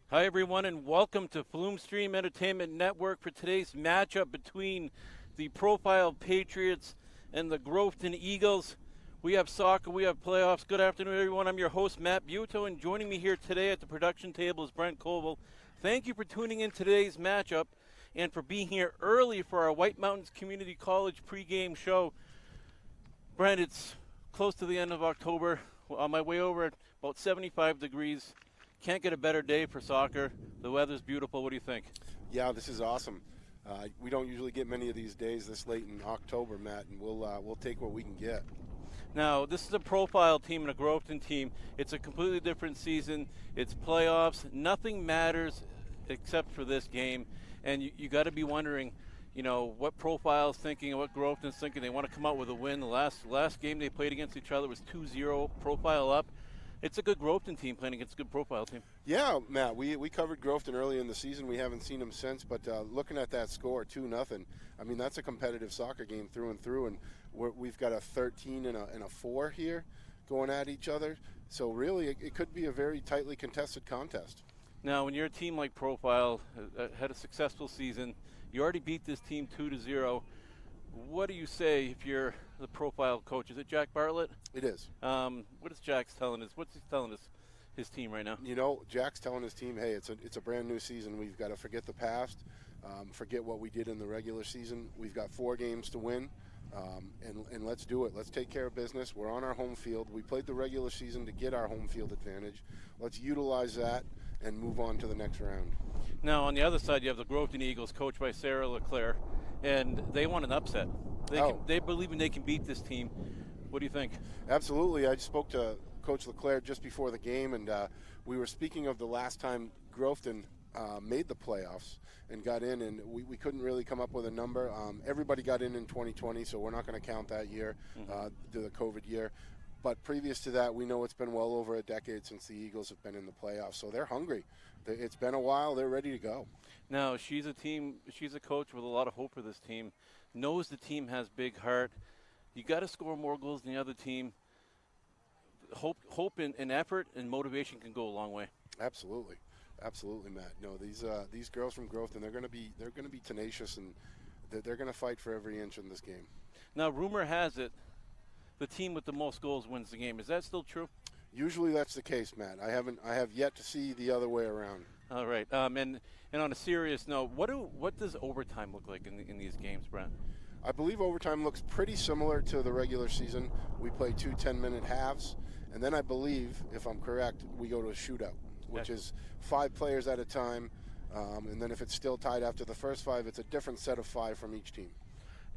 Hi, everyone, and welcome to Flume Stream Entertainment Network for today's matchup between the Profile Patriots and the Groveton Eagles. We have soccer, we have playoffs. Good afternoon, everyone. I'm your host, Matt Buto, and joining me here today at the production table is Brent Koval. Thank you for tuning in today's matchup and for being here early for our White Mountains Community College pregame show. Brent, it's close to the end of October. On my way over at about 75 degrees. Can't get a better day for soccer. The weather's beautiful. What do you think? Yeah, this is awesome. We don't usually get many of these days this late in October, Matt, and we'll take what we can get. Now, this is a Profile team and a Groveton team. It's a completely different season. It's playoffs. Nothing matters except for this game. And you got to be wondering, what Profile's thinking and what Groveton's thinking. They want to come out with a win. The last game they played against each other was 2-0, Profile up. It's a good Groveton team playing against a good Profile team. Yeah, Matt, we covered Groveton early in the season. We haven't seen them since, but looking at that score, 2-0, I mean, that's a competitive soccer game through and through, and we've got a 13 and a 4 here going at each other. So really, it could be a very tightly contested contest. Now, when you're a team like Profile, had a successful season, you already beat this team 2-0. What do you say if you're the Profile coach? Is it Jack Bartlett? It is. What is Jack's telling us? What's he telling us, his team right now? Jack's telling his team, hey, it's a brand new season. We've got to forget the past, forget what we did in the regular season. We've got 4 games to win, and let's do it. Let's take care of business. We're on our home field. We played the regular season to get our home field advantage. Let's utilize that and move on to the next round. Now, on the other side, you have the Groveton Eagles, coached by Sarah LeClaire, and they want an upset. They believe they can beat this team. What do you think? Absolutely. I spoke to Coach LeClaire just before the game, and we were speaking of the last time Groveton made the playoffs and got in, and we couldn't really come up with a number. Everybody got in 2020, so we're not going to count that year, the COVID year. But previous to that, we know it's been well over a decade since the Eagles have been in the playoffs, so they're hungry. It's been a while. They're ready to go. Now, she's a coach with a lot of hope for this team, knows the team has big heart. You got to score more goals than the other team. Hope and effort and motivation can go a long way. Absolutely, Matt. These girls from Groveton, they're going to be tenacious, and they're going to fight for every inch in this game. Now, rumor has it, the team with the most goals wins the game. Is that still true? Usually that's the case, Matt. I have yet to see the other way around. All right. And on a serious note, what does overtime look like in these games, Brent? I believe overtime looks pretty similar to the regular season. We play 2 10-minute halves, and then I believe, if I'm correct, we go to a shootout, which is 5 players at a time, and then if it's still tied after the first 5, it's a different set of 5 from each team,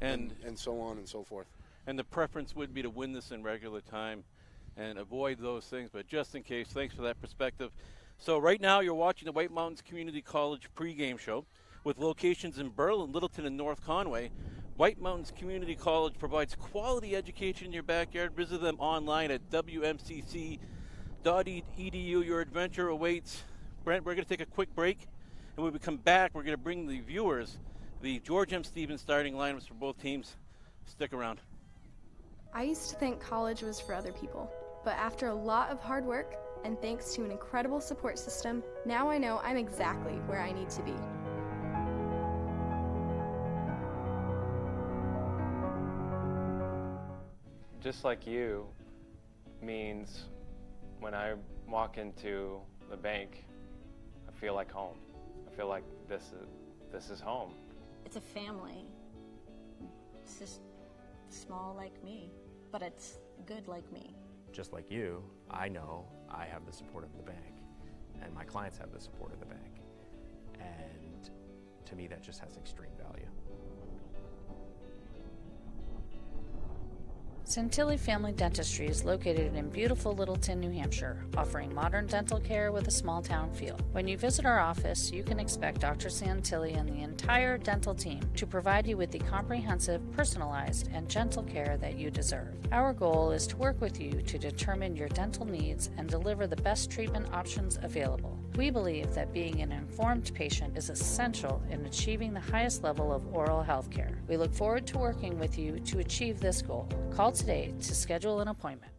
and so on and so forth. And the preference would be to win this in regular time and avoid those things, but just in case, thanks for that perspective. So right now you're watching the White Mountains Community College pregame show with locations in Berlin, Littleton, and North Conway. White Mountains Community College provides quality education in your backyard. Visit them online at wmcc.edu. Your adventure awaits. Brent, we're going to take a quick break, and when we come back, we're going to bring the viewers the George M. Stevens starting lineups for both teams. Stick around. I used to think college was for other people, but after a lot of hard work and thanks to an incredible support system, now I know I'm exactly where I need to be. Just like you means when I walk into the bank, I feel like home. I feel like this is home. It's a family. It's just small like me, but it's good like me. Just like you, I know I have the support of the bank, and my clients have the support of the bank. And to me, that just has extreme value. Santilli Family Dentistry is located in beautiful Littleton, New Hampshire, offering modern dental care with a small town feel. When you visit our office, you can expect Dr. Santilli and the entire dental team to provide you with the comprehensive, personalized, and gentle care that you deserve. Our goal is to work with you to determine your dental needs and deliver the best treatment options available. We believe that being an informed patient is essential in achieving the highest level of oral health care. We look forward to working with you to achieve this goal. Call today to schedule an appointment.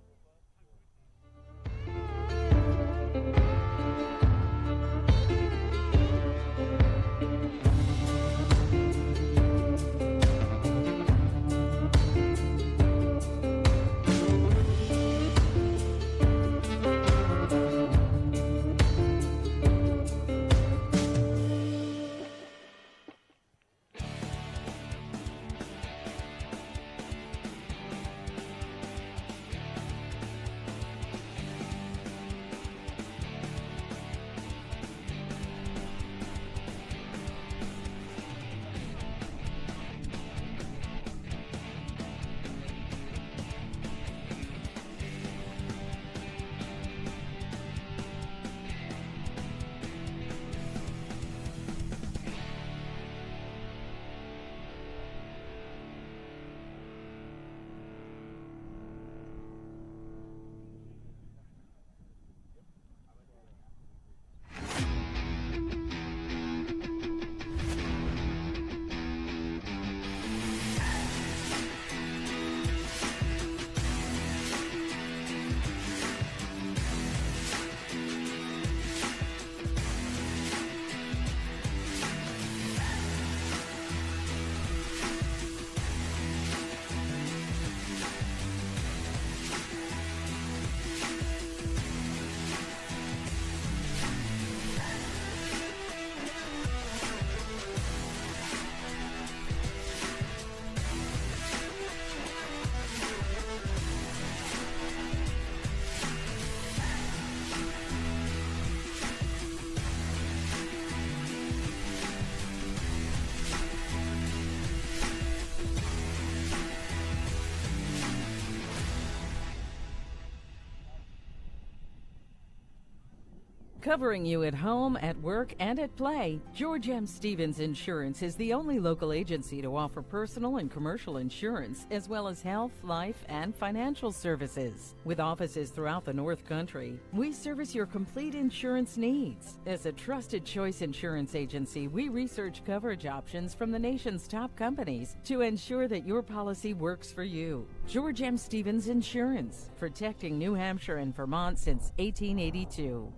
Covering you at home, at work, and at play, George M. Stevens Insurance is the only local agency to offer personal and commercial insurance, as well as health, life, and financial services. With offices throughout the North Country, we service your complete insurance needs. As a trusted choice insurance agency, we research coverage options from the nation's top companies to ensure that your policy works for you. George M. Stevens Insurance, protecting New Hampshire and Vermont since 1882.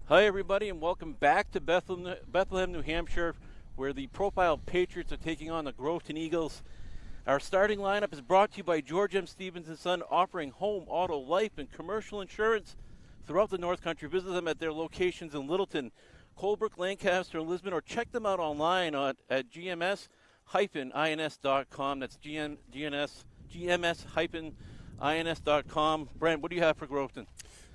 Hi, everybody, and welcome back to Bethlehem, New Hampshire, where the Profile Patriots are taking on the Groveton Eagles. Our starting lineup is brought to you by George M. Stevens & Son, offering home, auto, life, and commercial insurance throughout the North Country. Visit them at their locations in Littleton, Colebrook, Lancaster, and Lisbon, or check them out online at gms-ins.com. That's gms-ins.com. Brent, what do you have for Groveton?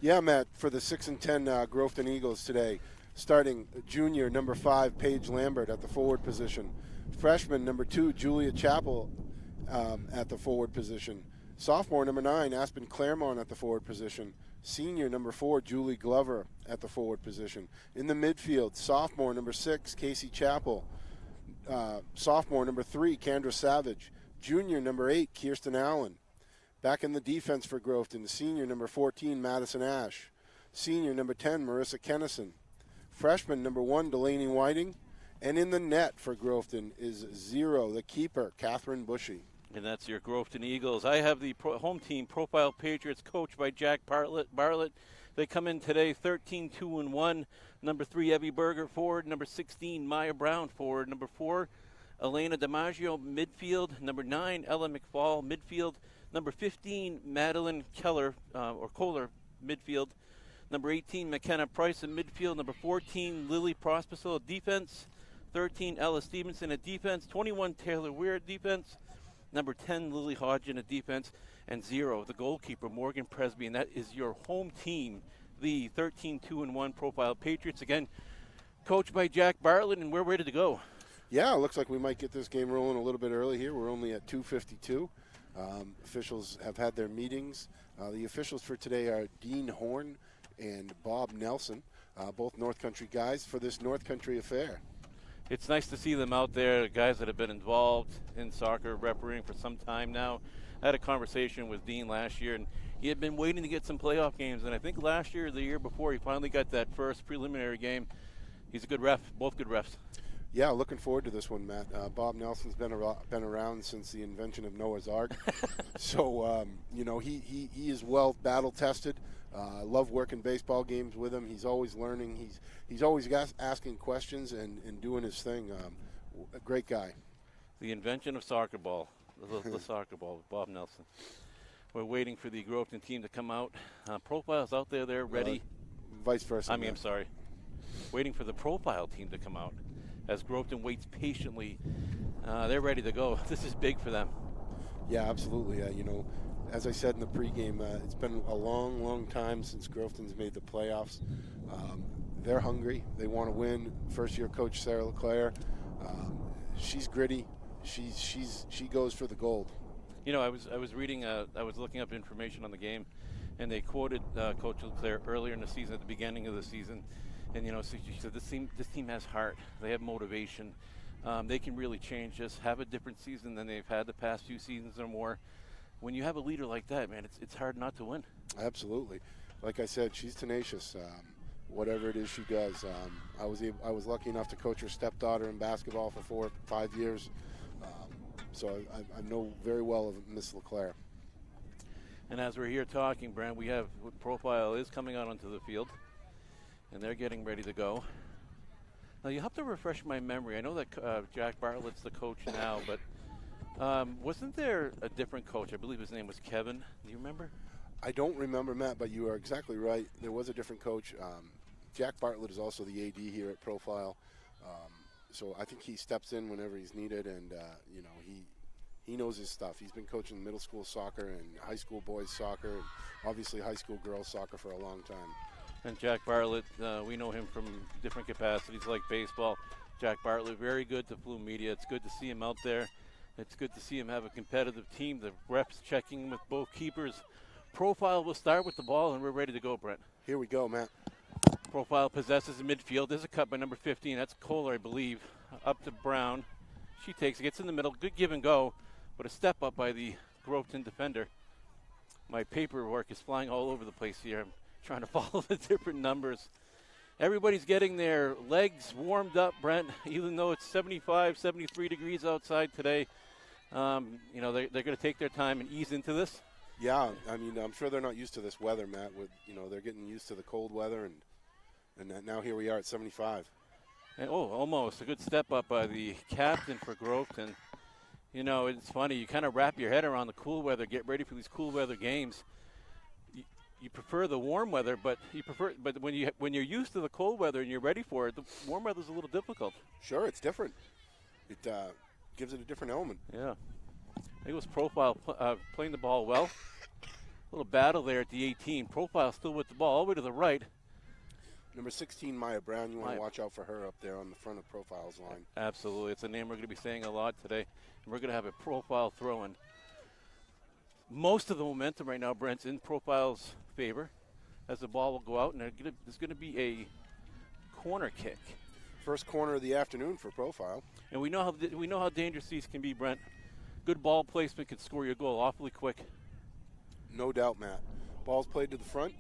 Yeah, Matt, for the 6-10 Groveton Eagles today, starting junior number 5, Paige Lambert at the forward position. Freshman number 2, Julia Chappell at the forward position. Sophomore number 9, Aspen Claremont at the forward position. Senior number 4, Julie Glover at the forward position. In the midfield, sophomore number 6, Casey Chappell. Sophomore number 3, Kendra Savage. Junior number 8, Kirsten Allen. Back in the defense for Groveton, senior number 14, Madison Ash. Senior number 10, Marissa Kennison. Freshman number 1, Delaney Whiting. And in the net for Groveton is 0, the keeper, Catherine Bushy. And that's your Groveton Eagles. I have the home team, Profile Patriots, coached by Jack Bartlett. They come in today 13-2-1. Number 3, Evie Berger, forward. Number 16, Maya Brown, forward. Number 4, Elena DiMaggio, midfield. Number 9, Ella McFall, midfield. Number 15, Madeline Kohler, midfield. Number 18, McKenna Price in midfield. Number 14, Lily Prospisil at defense. 13, Ella Stevenson at defense. 21, Taylor Weir at defense. Number 10, Lily Hodgin at defense. And 0, the goalkeeper, Morgan Presby. And that is your home team, the 13-2-1 Profile Patriots. Again, coached by Jack Bartlett, and we're ready to go. Yeah, it looks like we might get this game rolling a little bit early here. We're only at 2:52. Officials have had their meetings. The officials for today are Dean Horn and Bob Nelson, both North Country guys for this North Country affair. It's nice to see them out there, guys that have been involved in soccer refereeing for some time now. I had a conversation with Dean last year, and he had been waiting to get some playoff games, and I think last year or the year before he finally got that first preliminary game. He's a good ref, both good refs. Yeah, looking forward to this one, Matt. Bob Nelson's been around since the invention of Noah's Ark. So, he is well battle-tested. I love working baseball games with him. He's always learning. He's always asking questions and doing his thing. A great guy. The invention of soccer ball, the soccer ball, Bob Nelson. We're waiting for the Groveton team to come out. Profile's out there. They're ready. Vice versa. I'm sorry. Waiting for the Profile team to come out. As Groveton waits patiently, they're ready to go. This is big for them. Yeah, absolutely. As I said in the pregame, it's been a long, long time since Groveton's made the playoffs. They're hungry. They want to win. First-year coach Sarah LeClaire, she's gritty. She goes for the gold. I was reading. I was looking up information on the game, and they quoted Coach LeClaire earlier in the season, at the beginning of the season. And, so she said, this team has heart. They have motivation. They can really change this, have a different season than they've had the past few seasons or more. When you have a leader like that, man, it's hard not to win. Absolutely. Like I said, she's tenacious. Whatever it is she does. I was lucky enough to coach her stepdaughter in basketball for 4 or 5 years. So I know very well of Miss LeClaire. And as we're here talking, Brent, we have Profile is coming out onto the field. And they're getting ready to go. Now, you have to refresh my memory. I know that Jack Bartlett's the coach now, but wasn't there a different coach? I believe his name was Kevin. Do you remember? I don't remember, Matt, but you are exactly right. There was a different coach. Jack Bartlett is also the AD here at Profile. So I think he steps in whenever he's needed, and, he knows his stuff. He's been coaching middle school soccer and high school boys soccer, and obviously high school girls soccer for a long time. And Jack Bartlett, we know him from different capacities like baseball. Jack Bartlett, very good to Flume Media. It's good to see him out there. It's good to see him have a competitive team. The refs checking with both keepers. Profile will start with the ball, and we're ready to go, Brent. Here we go, Matt. Profile possesses the midfield. There's a cut by number 15. That's Kohler, I believe. Up to Brown. She takes it, gets in the middle. Good give and go, but a step up by the Groveton defender. My paperwork is flying all over the place here. I'm trying to follow the different numbers. Everybody's getting their legs warmed up, Brent, even though it's 75, 73 degrees outside today. You know, they're going to take their time and ease into this. Yeah, I mean, I'm sure they're not used to this weather, Matt. With, you know, they're getting used to the cold weather, and now here we are at 75. And, almost a good step up by the captain for Groveton. You know, it's funny. You kind of wrap your head around the cool weather, get ready for these cool weather games. You prefer the warm weather, but when you're used to the cold weather and you're ready for it, the warm weather's a little difficult. Sure, it's different. It gives it a different element. Yeah. I think it was Profile playing the ball well. A little battle there at the 18. Profile still with the ball all the way to the right. Number 16, Maya Brown, you want to watch out for her up there on the front of Profile's line. Absolutely. It's a name we're going to be saying a lot today. And we're going to have a Profile throw-in. Most of the momentum right now, Brent's in Profile's favor as the ball will go out, and there's going to be a corner kick. First corner of the afternoon for Profile. And we know how dangerous these can be, Brent. Good ball placement can score your goal awfully quick. No doubt, Matt. Ball's played to the front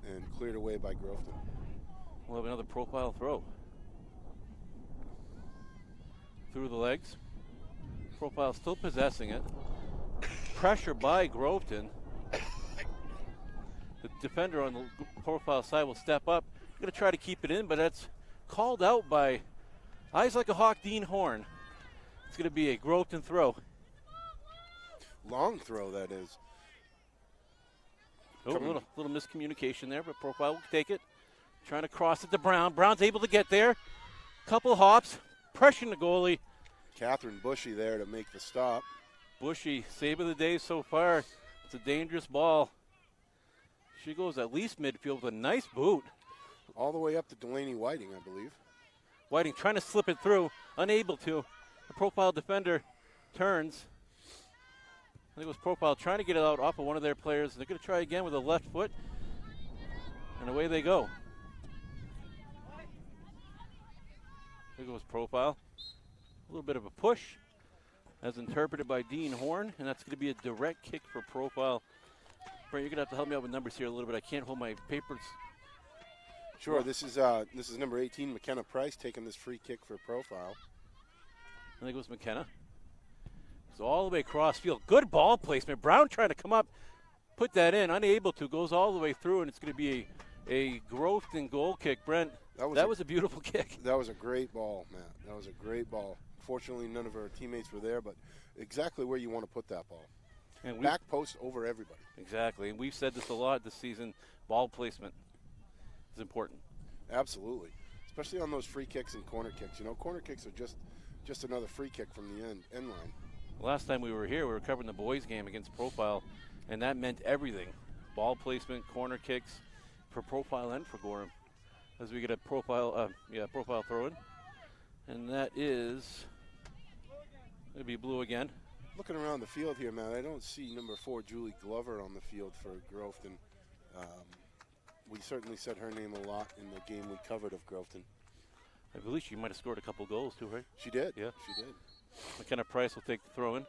and cleared away by Groveton. We'll have another Profile throw. Through the legs. Profile still possessing it. Pressure by Groveton. The defender on the Profile side will step up. Going to try to keep it in, but that's called out by Eyes Like a Hawk, Dean Horn. It's going to be a Groveton throw. Long throw, that is. Oh, a little miscommunication there, but Profile will take it. Trying to cross it to Brown. Brown's able to get there. Couple hops, pressuring the goalie. Catherine Bushy there to make the stop. Bushy, save of the day so far. It's a dangerous ball. She goes at least midfield with a nice boot. All the way up to Delaney Whiting, I believe. Whiting trying to slip it through, unable to. The Profile defender turns. I think it was Profile trying to get it out off of one of their players. They're going to try again with a left foot. And away they go. There goes Profile. A little bit of a push, as interpreted by Dean Horn, and that's going to be a direct kick for Profile. Brent, you're going to have to help me out with numbers here a little bit. I can't hold my papers. Sure, this is number 18, McKenna Price, taking this free kick for Profile. I think it was McKenna. It's all the way across field. Good ball placement. Brown trying to come up, put that in, unable to, goes all the way through, and it's going to be a Groveton goal kick. Brent, that was a beautiful kick. That was a great ball, Matt. That was a great ball. Fortunately, none of our teammates were there, but exactly where you want to put that ball. And back post over everybody. Exactly, and we've said this a lot this season. Ball placement is important. Absolutely, especially on those free kicks and corner kicks. You know, corner kicks are just another free kick from the end line. Last time we were here, we were covering the boys' game against Profile, and that meant everything. Ball placement, corner kicks for Profile and for Gorham. As we get a Profile throw-in. And that is going to be blue again. Looking around the field here, man, I don't see number 4, Julie Glover, on the field for Groveton. We certainly said her name a lot in the game we covered of Groveton. I believe she might have scored a couple goals too, right? She did. Yeah. She did. McKenna Price will take the throw-in.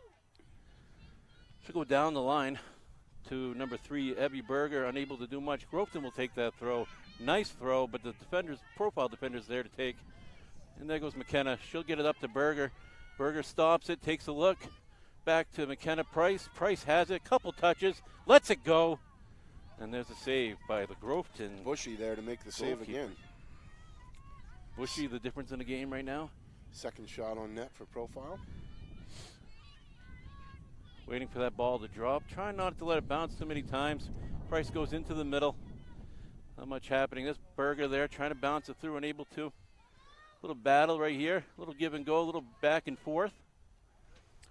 She'll go down the line to number 3, Evie Berger, unable to do much. Groveton will take that throw. Nice throw, but the Profile defender's there to take. And there goes McKenna. She'll get it up to Berger. Berger stops it, takes a look. Back to McKenna Price. Price has it, couple touches, lets it go. And there's a save by the Groveton. Bushy there to make the save again. Bushy, the difference in the game right now. Second shot on net for Profile. Waiting for that ball to drop. Trying not to let it bounce too many times. Price goes into the middle. Not much happening. This Berger there trying to bounce it through, unable to. Little battle right here. A little give and go, a little back and forth.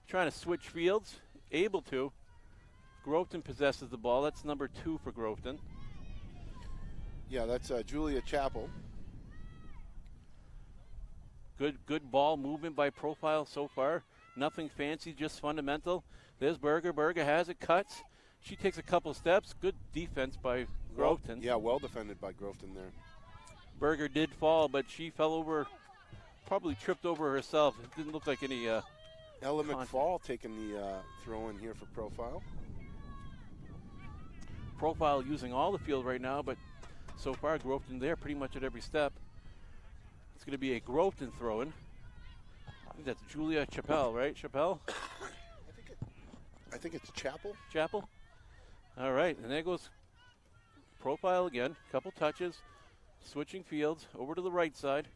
Trying to switch fields. Able to. Groveton possesses the ball. That's number 2 for Groveton. Yeah, that's Julia Chappell. Good ball movement by Profile so far. Nothing fancy, just fundamental. There's Berger. Berger has it, cuts. She takes a couple steps. Good defense by Groveton. Well defended by Groveton there. Berger did fall, but she fell over, probably tripped over herself. It didn't look like any Ella contact. McFall taking the throw in here for Profile. Profile using all the field right now, but so far Groveton there pretty much at every step. It's going to be a Groveton throw-in. I think that's Julia Chappelle, right? Chappelle? I think it's Chapel. Chapel? All right, and there goes Profile again. Couple touches, switching fields over to the right side.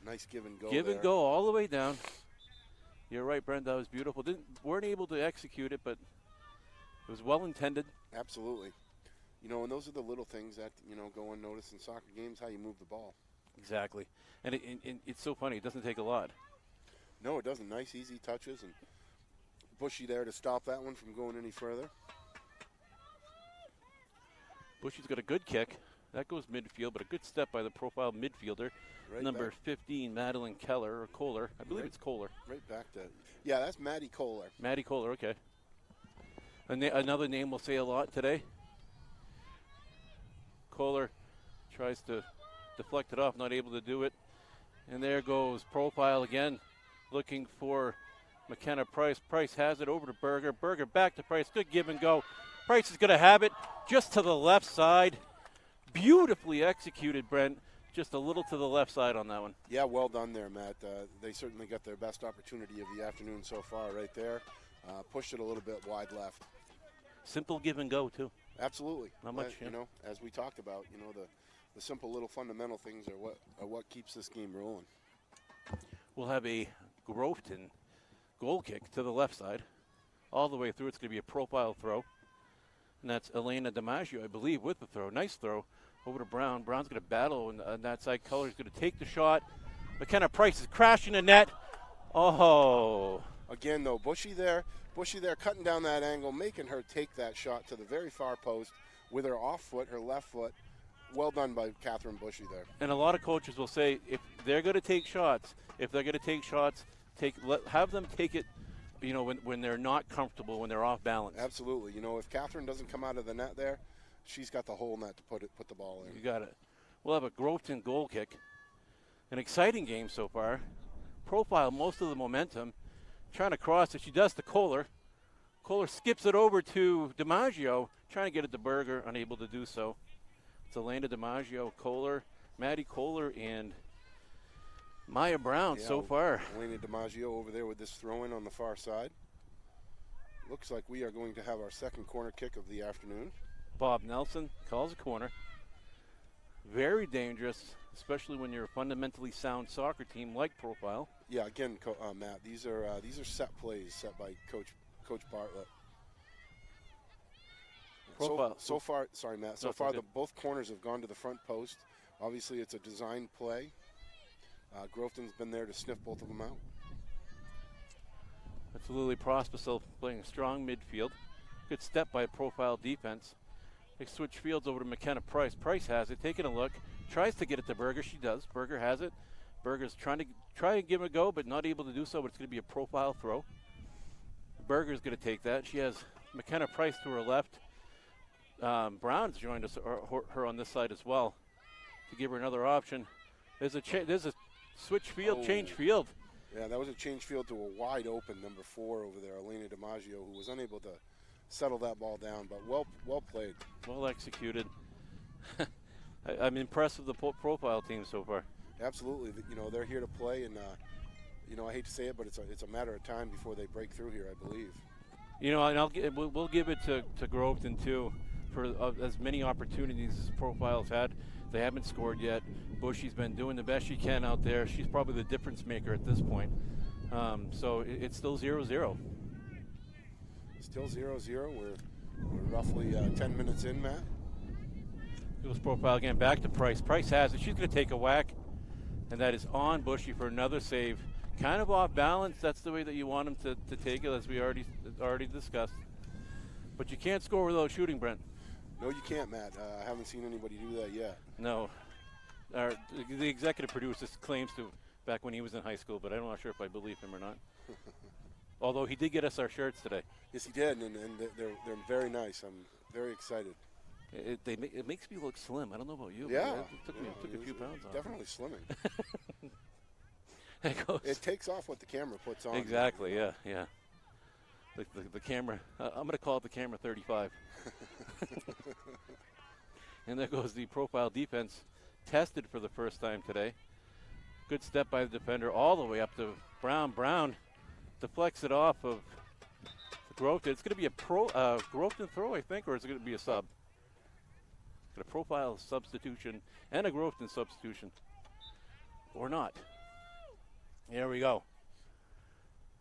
Nice give and go. Give and go all the way down. You're right, Brent. That was beautiful. Weren't able to execute it, but it was well intended. Absolutely. You know, and those are the little things that, you know, go unnoticed in soccer games, how you move the ball. Exactly. And it's so funny. It doesn't take a lot. No, it doesn't. Nice, easy touches, and Bushy there to stop that one from going any further. Bushy's got a good kick. That goes midfield, but a good step by the Profile midfielder. Right Number back. 15, Madeline Keller, or Kohler. I believe it's Kohler. Right back to, yeah, that's Maddie Kohler. Maddie Kohler, okay. Another name we'll say a lot today. Kohler tries to deflect it off, not able to do it. And there goes Profile again, looking for McKenna Price. Price has it over to Berger. Berger back to Price. Good give and go. Price is going to have it just to the left side. Beautifully executed, Brent. Just a little to the left side on that one. Yeah, well done there, Matt. They certainly got their best opportunity of the afternoon so far right there. Pushed it a little bit wide left. Simple give and go, too. Absolutely. Not much, You know, as we talked about, you know, the simple little fundamental things are what keeps this game rolling. We'll have a Groveton goal kick to the left side. All the way through, it's going to be a Profile throw. And that's Elena DiMaggio, I believe, with the throw. Nice throw over to Brown. Brown's going to battle on that side. Color's going to take the shot. McKenna Price is crashing the net. Oh. Again, though, Bushy there cutting down that angle, making her take that shot to the very far post with her off foot, her left foot. Well done by Catherine Bushy there. And a lot of coaches will say if they're going to take shots, have them take it, you know, when they're not comfortable, when they're off balance. Absolutely. You know, if Catherine doesn't come out of the net there, she's got the whole net to put the ball in. You got it. We'll have a Groveton goal kick. An exciting game so far. Profile most of the momentum. Trying to cross it. She does to Kohler. Kohler skips it over to DiMaggio. Trying to get it to Berger. Unable to do so. It's Elena DiMaggio, Kohler, Maddie Kohler, and Maya Brown so far. Elena DiMaggio over there with this throw-in on the far side. Looks like we are going to have our second corner kick of the afternoon. Bob Nelson calls a corner. Very dangerous, especially when you're a fundamentally sound soccer team like Profile. Yeah, again, Matt, these are set plays set by Coach Bartlett. Profile. So far, sorry, Matt. So far, both corners have gone to the front post. Obviously, it's a design play. Groveton's been there to sniff both of them out. That's Lily Prospicil playing a strong midfield. Good step by Profile defense. They switch fields over to McKenna Price. Price has it, taking a look, tries to get it to Berger. She does. Berger has it. Berger's trying to give it a go, but not able to do so. But it's going to be a Profile throw. Berger's going to take that. She has McKenna Price to her left. Brown's joined us, her on this side as well, to give her another option. There's a switch field, change field. Yeah, that was a change field to a wide open number 4 over there, Elena DiMaggio, who was unable to settle that ball down, but well played. Well executed. I'm impressed with the Profile team so far. Absolutely. You know, they're here to play, and you know, I hate to say it, but it's a matter of time before they break through here, I believe. You know, and we'll give it to Groveton too for as many opportunities as Profile's had. They haven't scored yet. Bushy's been doing the best she can out there. She's probably the difference maker at this point. So it's still 0-0. Still 0-0. We're roughly 10 minutes in, Matt. It was Profile again, back to Price. Price has it. She's going to take a whack, and that is on Bushy for another save. Kind of off balance. That's the way that you want him to take it, as we already discussed. But you can't score without shooting, Brent. No, you can't, Matt. I haven't seen anybody do that yet. No. The executive producer claims to back when he was in high school, but I'm not sure if I believe him or not. Although he did get us our shirts today. Yes, he did, and they're very nice. I'm very excited. It makes me look slim. I don't know about you. But Yeah. it took a few pounds off. Definitely slimming. It goes. It takes off what the camera puts on. Exactly, yeah. The camera, I'm going to call it the camera 35. And there goes the profile defense, tested for the first time today. Good step by the defender all the way up to Brown. Brown deflects it off of Groveton. It's going to be a Groveton throw, I think, or is it going to be a sub? Got a profile substitution and a Groveton substitution. Or not. There we go.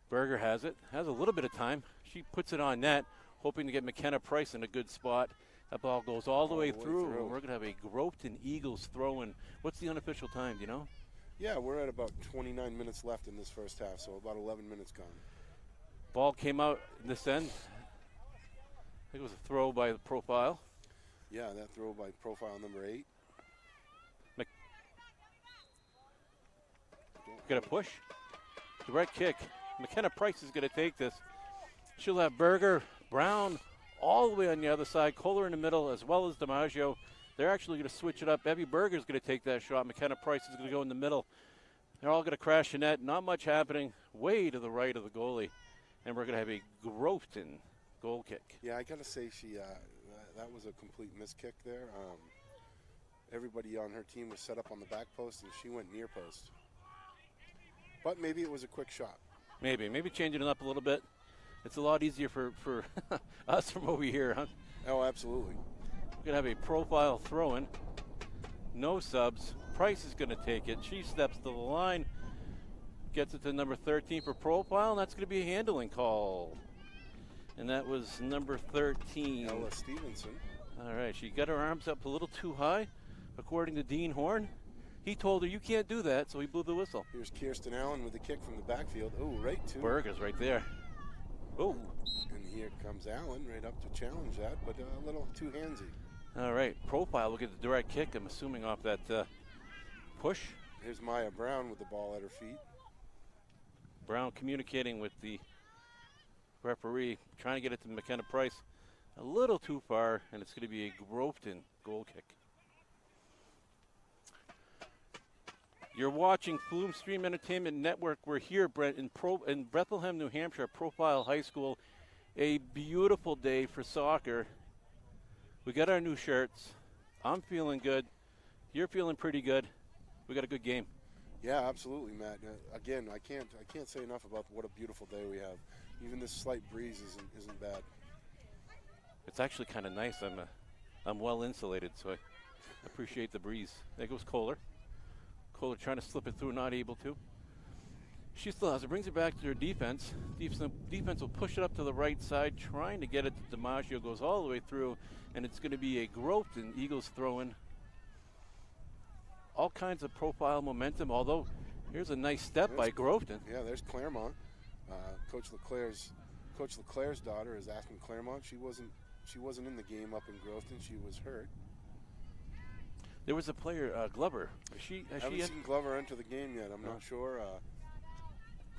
Berger has it. Has a little bit of time. She puts it on net, hoping to get McKenna Price in a good spot. That ball goes all the way through. And we're going to have a Groveton Eagles throw in. What's the unofficial time, do you know? Yeah, we're at about 29 minutes left in this first half, so about 11 minutes gone. Ball came out in this end. I think it was a throw by the profile. Yeah, that throw by profile number 8. Get a push. Direct kick. McKenna Price is going to take this. She'll have Berger, Brown all the way on the other side, Kohler in the middle, as well as DiMaggio. They're actually going to switch it up. Evie Berger's going to take that shot. McKenna Price is going to go in the middle. They're all going to crash the net. Not much happening. Way to the right of the goalie. And we're going to have a Groveton goal kick. Yeah, I got to say that was a complete miss kick there. Everybody on her team was set up on the back post, and she went near post. But maybe it was a quick shot. Maybe changing it up a little bit. It's a lot easier for us from over here, huh? Oh, absolutely. We're going to have a profile throw-in. No subs. Price is going to take it. She steps to the line, gets it to number 13 for profile, and that's going to be a handling call. And that was number 13. Ella Stevenson. All right, she got her arms up a little too high, according to Dean Horn. He told her, you can't do that, so he blew the whistle. Here's Kirsten Allen with the kick from the backfield. Oh, right to Berger's right there. Oh. And here comes Allen right up to challenge that, but a little too handsy. All right, profile will get the direct kick, I'm assuming, off that push. Here's Maya Brown with the ball at her feet. Brown communicating with the referee, trying to get it to McKenna Price. A little too far, and it's going to be a Groveton goal kick. You're watching Flume Stream Entertainment Network. We're here, Brent, in Bethlehem, New Hampshire, Profile High School. A beautiful day for soccer. We got our new shirts. I'm feeling good. You're feeling pretty good. We got a good game. Yeah, absolutely, Matt. Again, I can't say enough about what a beautiful day we have. Even this slight breeze isn't bad. It's actually kind of nice. I'm well insulated, so I appreciate the breeze. There goes Kohler. Kohler trying to slip it through, not able to. She still has it. Brings it back to her defense. Defense will push it up to the right side, trying to get it to DiMaggio. Goes all the way through, and it's going to be a Groveton Eagles throw-in. All kinds of profile momentum, although here's a nice step by Groveton. Yeah, there's Claremont. Coach Leclerc's daughter is asking Claremont. She wasn't in the game up in Groveton. She was hurt. There was a player, Glover. I haven't seen Glover enter the game yet. I'm not sure.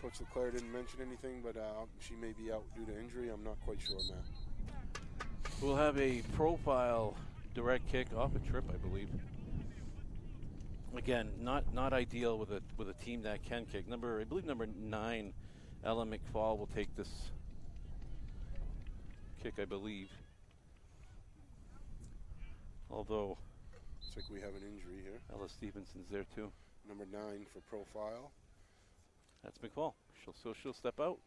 Coach Leclerc didn't mention anything, but she may be out due to injury. I'm not quite sure, Matt. We'll have a profile direct kick off a trip, I believe. Again, not ideal with a team that can kick. I believe number 9, Ella McFall, will take this kick, I believe. Although looks like we have an injury here. Ella Stevenson's there too. Number 9 for profile. That's McFall. She'll step out.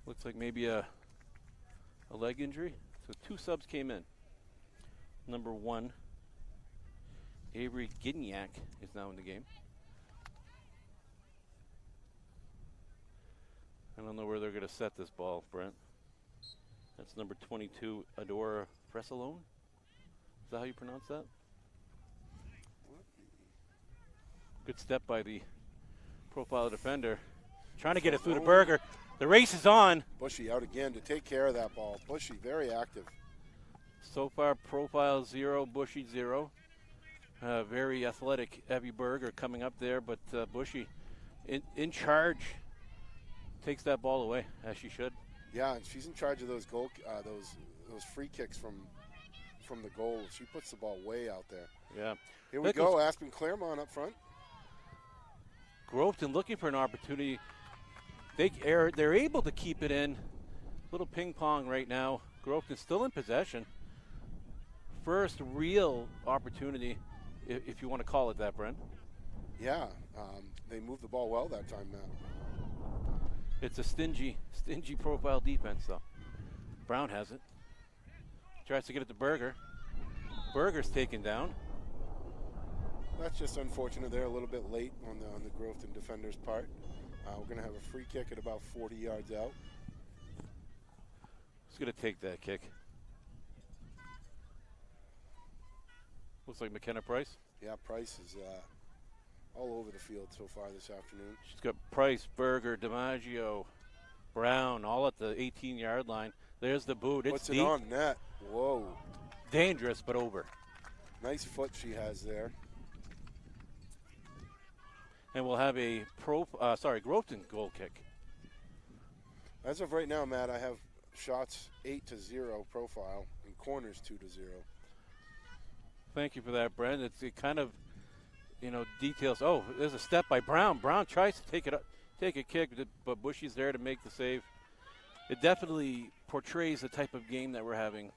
Looks like maybe a leg injury. So 2 subs came in. Number 1, Avery Gignac, is now in the game. I don't know where they're going to set this ball, Brent. That's number 22, Adora Fresalone. Is that how you pronounce that? Good step by the profile defender. Trying to get it through to Berger. The race is on. Bushy out again to take care of that ball. Bushy very active. So far, profile 0, Bushy 0. Very athletic Evie Berger coming up there, but Bushy in charge. Takes that ball away, as she should. Yeah, and she's in charge of those those free kicks from from the goal. She puts the ball way out there. Yeah. Here we go, Aspen Claremont up front. Groveton looking for an opportunity. They're able to keep it in. Little ping pong right now. Groveton still in possession. First real opportunity, if you want to call it that, Brent. Yeah, they moved the ball well that time, Matt. It's a stingy profile defense, though. Brown has it. Tries to get it to Berger. Berger's taken down. That's just unfortunate. They're a little bit late on the Groveton defender's part. We're going to have a free kick at about 40 yards out. Who's going to take that kick? Looks like McKenna Price. Yeah, Price is all over the field so far this afternoon. She's got Price, Berger, DiMaggio, Brown, all at the 18-yard line. There's the boot. It's Puts deep. it on net. Whoa. Dangerous, but over. Nice foot she has there. And we'll have a Groveton goal kick. As of right now, Matt, I have shots 8-0 profile and corners 2-0. Thank you for that, Brent. It kind of, details. Oh, there's a step by Brown. Brown tries to take a kick, but Bushy's there to make the save. It definitely portrays the type of game that we're having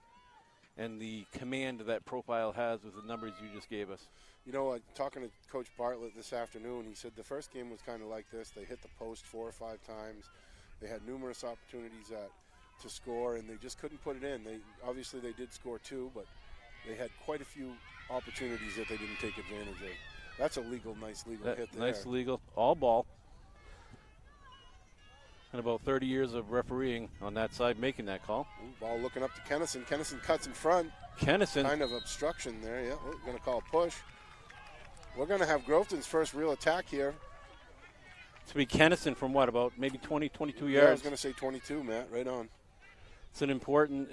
and the command that profile has with the numbers you just gave us. Talking to Coach Bartlett this afternoon, he said the first game was kind of like this. They hit the post 4 or 5 times. They had numerous opportunities to score, and they just couldn't put it in. Obviously they did score 2, but they had quite a few opportunities that they didn't take advantage of. That's a nice legal hit there. Nice legal, all ball. And about 30 years of refereeing on that side making that call. Ooh, ball looking up to Kennison. Kennison cuts in front. Kennison. Kind of obstruction there, yeah. We're going to call a push. We're going to have Groveton's first real attack here. To be Kennison from what, about maybe 20, 22 yards? Yeah, I was going to say 22, Matt, right on. It's an important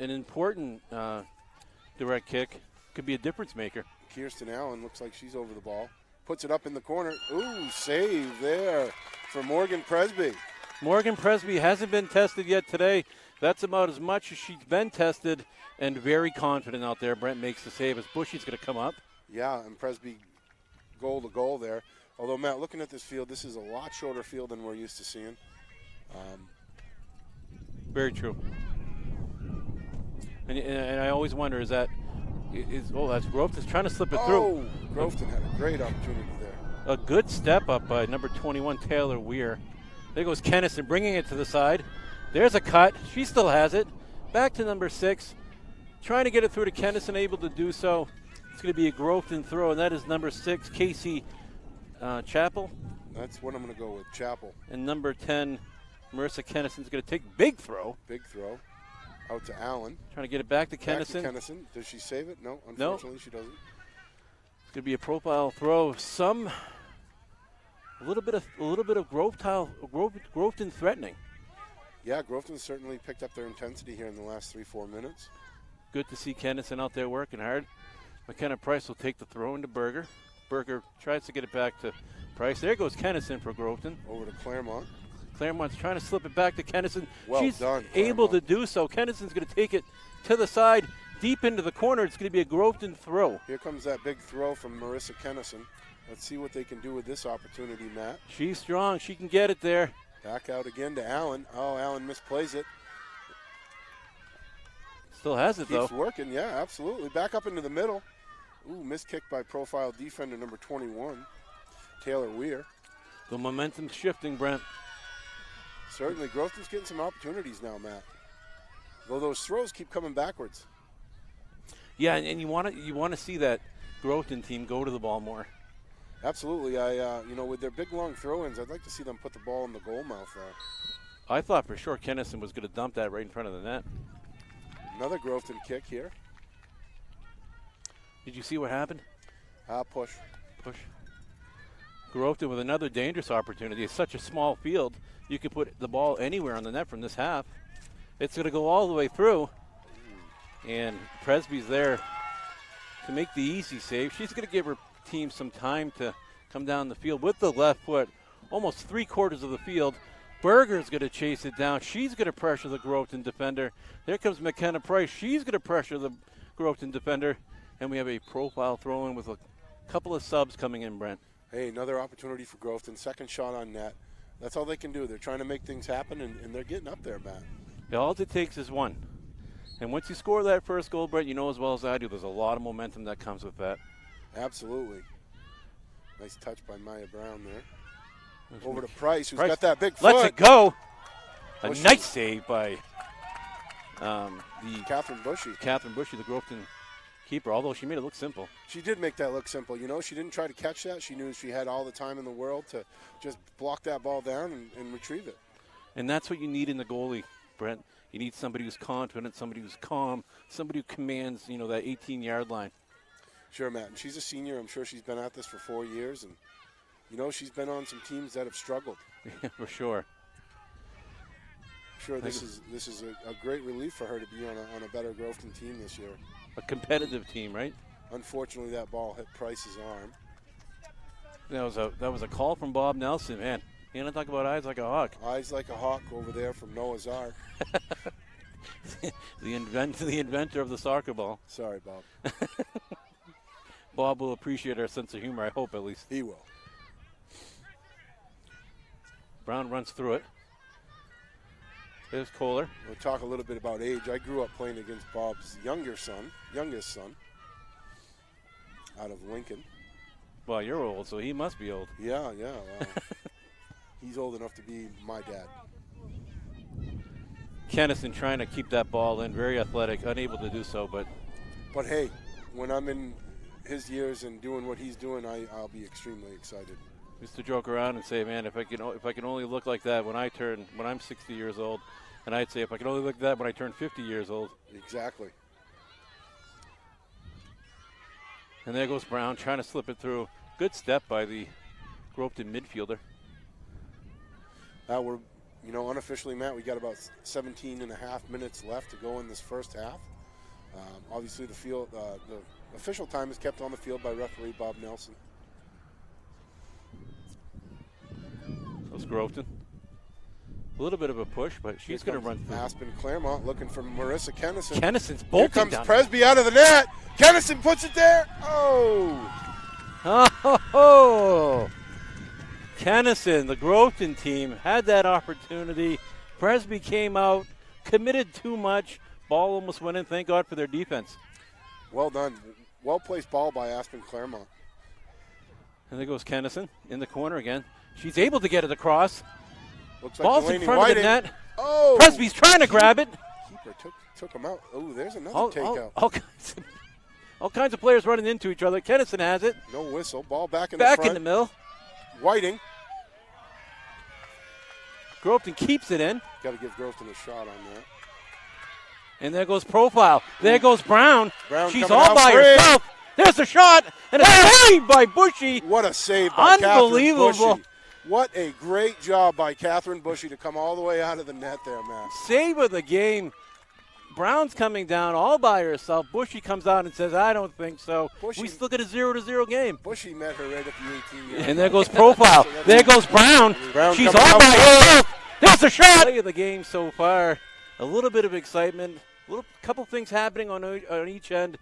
direct kick. Could be a difference maker. Kirsten Allen looks like she's over the ball. Puts it up in the corner. Ooh, save there for Morgan Presby. Morgan Presby hasn't been tested yet today. That's about as much as she's been tested, and very confident out there. Brent makes the save as Bushy's going to come up. Yeah, and Presby goal to goal there. Although, Matt, looking at this field, this is a lot shorter field than we're used to seeing. Very true. And I always wonder, that's Groveton's trying to slip it through. Oh, Groveton had a great opportunity there. A good step up by number 21, Taylor Weir. There goes Kennison bringing it to the side. There's a cut. She still has it. Back to number 6. Trying to get it through to Kennison, able to do so. It's going to be a Groveton throw, and that is number 6, Casey Chappell. That's what I'm going to go with, Chappell. And number 10, Marissa Kennison's going to take big throw. Big throw. Out to Allen. Trying to get it back to Kennison. Back to Kennison. Does she save it? No, unfortunately she doesn't. It's going to be a profile throw. A little bit of Groveton threatening. Yeah, Groveton certainly picked up their intensity here in the last 3-4 minutes. Good to see Kennison out there working hard. McKenna Price will take the throw into Berger. Berger tries to get it back to Price. There goes Kennison for Groveton. Over to Claremont. Claremont's trying to slip it back to Kennison. Well She's done, able Claremont. to do so. Kennison's going to take it to the side, deep into the corner. It's going to be a Groveton throw. Here comes that big throw from Marissa Kennison. Let's see what they can do with this opportunity, Matt. She's strong. She can get it there. Back out again to Allen. Oh, Allen misplays it. Still has it, though. Keeps working, yeah, absolutely. Back up into the middle. Ooh, missed kick by profile defender number 21, Taylor Weir. The momentum's shifting, Brent. Certainly, Groveton's getting some opportunities now, Matt. Though those throws keep coming backwards. Yeah, and you want to see that Groveton team go to the ball more. Absolutely. With their big long throw-ins, I'd like to see them put the ball in the goal mouth there. I thought for sure Kennison was going to dump that right in front of the net. Another Groveton kick here. Did you see what happened? Push. Groveton with another dangerous opportunity. It's such a small field. You can put the ball anywhere on the net from this half. It's going to go all the way through. And Presby's there to make the easy save. She's going to give her team some time to come down the field with the left foot. Almost 3/4 of the field. Berger's going to chase it down. She's going to pressure the Groveton defender. There comes McKenna Price. She's going to pressure the Groveton defender, and we have a profile throw-in with a couple of subs coming in, Brent. Hey, another opportunity for Groveton. Second shot on net. That's all they can do. They're trying to make things happen, and they're getting up there, Matt. Yeah, all it takes is one. And once you score that first goal, Brent, you know as well as I do, there's a lot of momentum that comes with that. Absolutely. Nice touch by Maya Brown there. Over to Price, who's got that big foot. Lets it go. A Bushy. nice save by Catherine Bushy. Catherine Bushy, the Groveton keeper, although she made it look simple. She did make that look simple. You know, she didn't try to catch that. She knew she had all the time in the world to just block that ball down and retrieve it. And that's what you need in the goalie, Brent. You need somebody who's confident, somebody who's calm, somebody who commands, that 18-yard line. Sure, Matt. And she's a senior. I'm sure she's been at this for 4 years. And, she's been on some teams that have struggled. Yeah, for sure. I'm sure this is a great relief for her to be on a better Groveton team this year. A competitive team, right? Unfortunately, that ball hit Price's arm. That was a call from Bob Nelson, man. You want to talk about eyes like a hawk. Eyes like a hawk over there from Noah's Ark. the inventor of the soccer ball. Sorry, Bob. Bob will appreciate our sense of humor, I hope at least. He will. Brown runs through it. There's Kohler. We'll talk a little bit about age. I grew up playing against Bob's youngest son, out of Lincoln. Well, you're old, so he must be old. Yeah. Well, he's old enough to be my dad. Kennison trying to keep that ball in, very athletic, unable to do so, but hey, when I'm in his years and doing what he's doing, I'll be extremely excited. Used to joke around and say, man, if I can only look like that when I'm 60 years old, and I'd say if I can only look like that when I turn 50 years old. Exactly. And there goes Brown trying to slip it through. Good step by the Groveton midfielder. We're, unofficially, Matt, we got about 17 and a half minutes left to go in this first half. Obviously, the official time is kept on the field by referee Bob Nelson. That's Groveton. A little bit of a push, but she's going to run through. Aspen Claremont looking for Marissa Kennison. Kennison's bolting down. Here comes down. Presby out of the net. Kennison puts it there. Oh! Kennison, the Groveton team, had that opportunity. Presby came out, committed too much. Ball almost went in. Thank God for their defense. Well done. Well-placed ball by Aspen Claremont. And there goes Kennison in the corner again. She's able to get it across. Looks like Ball's Delaney in front Whiting. of the net. Oh! Presby's trying to grab it. Keeper took him out. Oh, there's another takeout. All kinds of players running into each other. Kennison has it. No whistle. Ball back in Back the front. in the middle. Whiting. Groveton keeps it in. Got to give Groveton a shot on that. And there goes Profile. There goes Brown. Brown She's coming all out by free. herself. There's a shot. And a save by Bushy. What a save by Unbelievable. Catherine Bushy. What a great job by Catherine Bushy to come all the way out of the net there, Matt. Save of the game. Brown's coming down all by herself. Bushy comes out and says, I don't think so. Bushy- We still get a 0-0 game. Bushy met her right at the 18-yard. And there goes Profile. There goes Brown. Brown She's coming all out by front. herself. There's a shot. Play of the game so far. A little bit of excitement. Couple things happening on each end.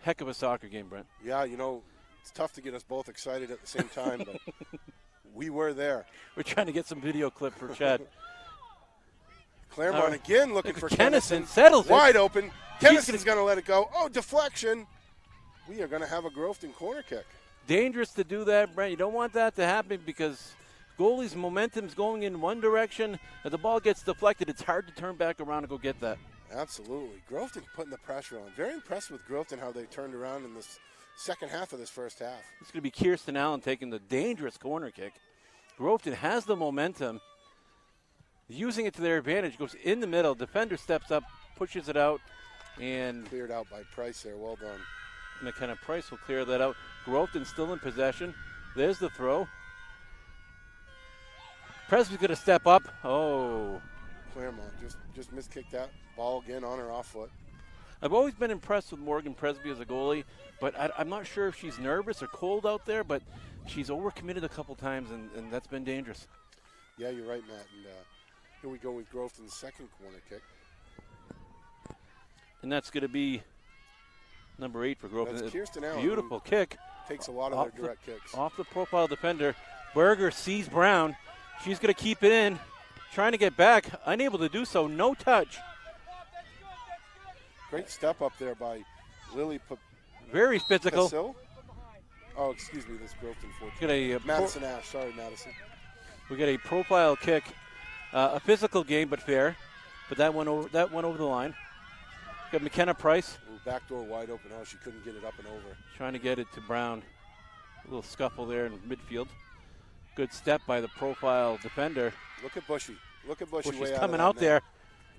Heck of a soccer game, Brent. Yeah, it's tough to get us both excited at the same time, but we were there. We're trying to get some video clip for Chad. Claremont again looking for Kennison. Kennison. Settles it. Wide open. Kennison's going to let it go. Oh, deflection. We are going to have a Groveton corner kick. Dangerous to do that, Brent. You don't want that to happen because goalie's momentum's going in one direction. If the ball gets deflected, it's hard to turn back around and go get that. Absolutely. Groveton putting the pressure on. Very impressed with Groveton, how they turned around in this second half of this first half. It's going to be Kirsten Allen taking the dangerous corner kick. Groveton has the momentum, using it to their advantage. Goes in the middle. Defender steps up, pushes it out, and Cleared out by Price there. Well done. McKenna Price will clear that out. Groveton still in possession. There's the throw. Presby's going to step up. Oh. Claremont just miskicked that ball again on her off foot. I've always been impressed with Morgan Presby as a goalie, but I'm not sure if she's nervous or cold out there, but she's overcommitted a couple times, and that's been dangerous. Yeah, you're right, Matt. And here we go with Groveton's second corner kick. And that's going to be Number 8 for Grove. That's Kirsten Allen. Beautiful kick. Takes a lot of their direct kicks. Off the profile defender. Berger sees Brown. She's going to keep it in. Trying to get back. Unable to do so. No touch. Great step up there by Lily. Very physical. Pasil? Oh, excuse me. This Groveton 14. Get a, Madison Ash. Sorry, Madison. We get a profile kick. A physical game, but fair. But that went over the line. Got McKenna Price. Ooh, back door wide open. Oh, she couldn't get it up and over. Trying to get it to Brown. A little scuffle there in midfield. Good step by the profile defender. Look at Bushy. Look at Bushy. Bushy's way coming out out there.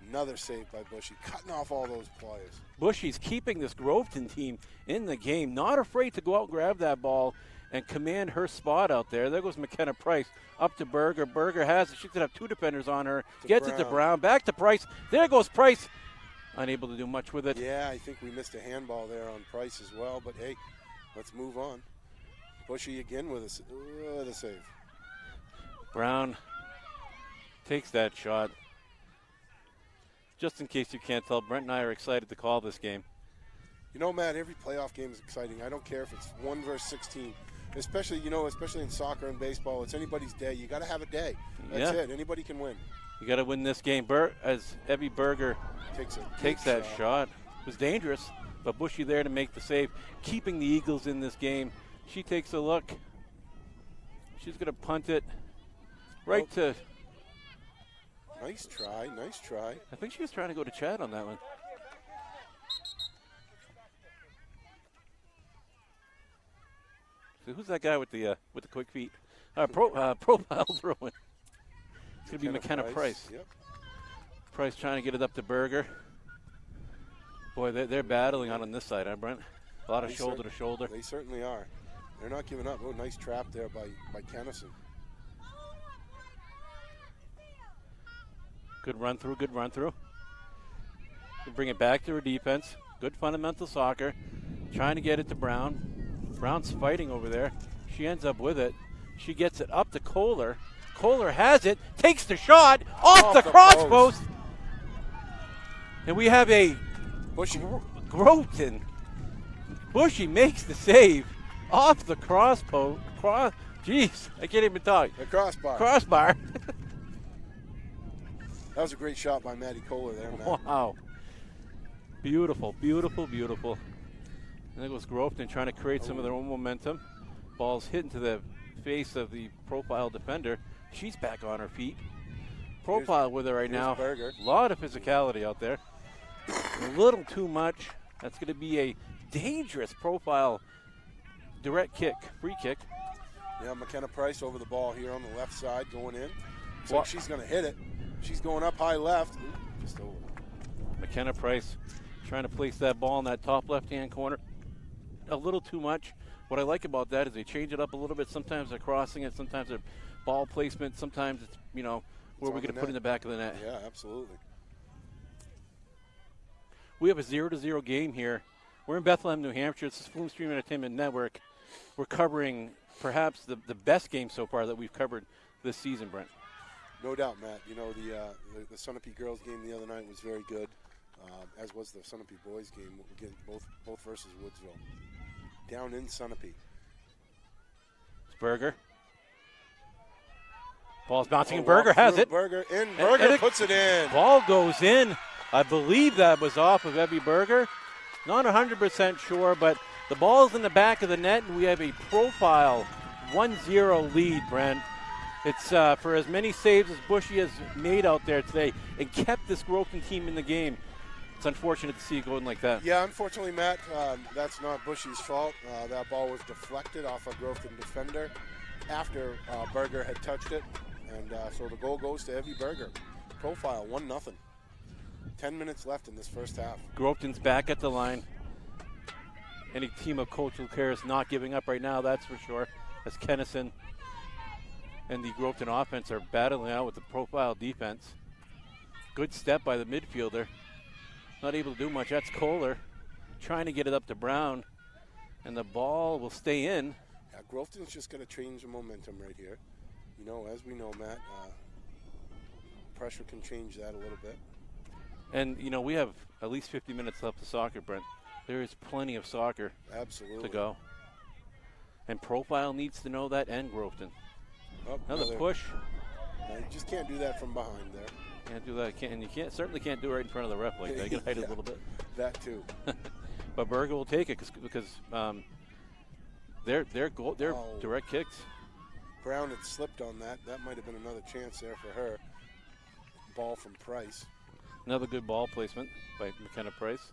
Another save by Bushy. Cutting off all those players. Bushy's keeping this Groveton team in the game. Not afraid to go out and grab that ball and command her spot out there. There goes McKenna Price. Up to Berger. Berger has it. She's going to have 2 defenders on her. Gets it to Brown. Back to Price. There goes Price. Unable to do much with it. Yeah, I think we missed a handball there on Price as well. But, hey, let's move on. Bushy again with a save. Brown takes that shot. Just in case you can't tell, Brent and I are excited to call this game. You know, Matt, every playoff game is exciting. I don't care if it's 1 versus 16. Especially in soccer and baseball, it's anybody's day. You got to have a day. That's it. Anybody can win. You got to win this game. As Evie Berger takes that shot. It was dangerous, but Bushy there to make the save, keeping the Eagles in this game. She takes a look. She's going to punt it right to. Nice try. Nice try. I think she was trying to go to Chad on that one. So who's that guy with the quick feet? Profile throwing. It's going to be McKenna Price. Yep. Price trying to get it up to Berger. Boy, they're battling on this side, huh, Brent? A lot of shoulder to shoulder. They certainly are. They're not giving up. Oh, nice trap there by Kennison. Good run through. We'll bring it back to her defense. Good fundamental soccer. Trying to get it to Brown. Brown's fighting over there. She ends up with it. She gets it up to Kohler. Kohler has it, takes the shot off the cross post. And we have a Groveton. Bushy makes the save off the cross post. Jeez, I can't even talk. The crossbar. Crossbar. That was a great shot by Maddie Kohler there, Matt. Wow. Beautiful. And there goes Groveton trying to create some of their own momentum. Ball's hit into the face of the profile defender. She's back on her feet. Profile with her right now. Berger. A lot of physicality out there. A little too much. That's going to be a dangerous profile direct kick, free kick. Yeah, McKenna Price over the ball here on the left side going in. So she's going to hit it. She's going up high left. Ooh, just over. McKenna Price trying to place that ball in that top left-hand corner. A little too much. What I like about that is they change it up a little bit. Sometimes they're crossing it. Sometimes they're ball placement. Sometimes it's, where we're going to put it in the back of the net. Yeah, absolutely. We have a 0-0 game here. We're in Bethlehem, New Hampshire. It's the Flume Stream Entertainment Network. We're covering perhaps the best game so far that we've covered this season, Brent. No doubt, Matt. The Sunapee girls game the other night was very good, as was the Sunapee boys game. Again, both versus Woodsville. Down in Sunapee. It's Berger. Ball's bouncing, and Berger has it. Berger in. Berger puts it in. Ball goes in. I believe that was off of Evie Berger. Not 100% sure, but the ball's in the back of the net, and we have a profile 1-0 lead, Brent. It's for as many saves as Bushy has made out there today and kept this Groveton team in the game. It's unfortunate to see it going like that. Yeah, unfortunately, Matt, that's not Bushy's fault. That ball was deflected off a Groveton defender after Berger had touched it. And so the goal goes to Evie Berger. Profile 1-0. 10 minutes left in this first half. Groveton's back at the line. Any team of cultural care is not giving up right now, that's for sure. As Kennison and the Groveton offense are battling out with the profile defense. Good step by the midfielder. Not able to do much. That's Kohler trying to get it up to Brown. And the ball will stay in. Yeah, Groveton's just going to change the momentum right here. As we know, Matt, pressure can change that a little bit. And, we have at least 50 minutes left of soccer, Brent. There is plenty of soccer Absolutely. to go. And Profile needs to know that, and Groveton. Oh, Another push. You just can't do that from behind there. Can't do that. And you certainly can't do it right in front of the ref like that. You got to hide it a little bit. That too. But Berger will take it because they're direct kicks. Brown had slipped on that. That might have been another chance there for her. Ball from Price. Another good ball placement by McKenna Price.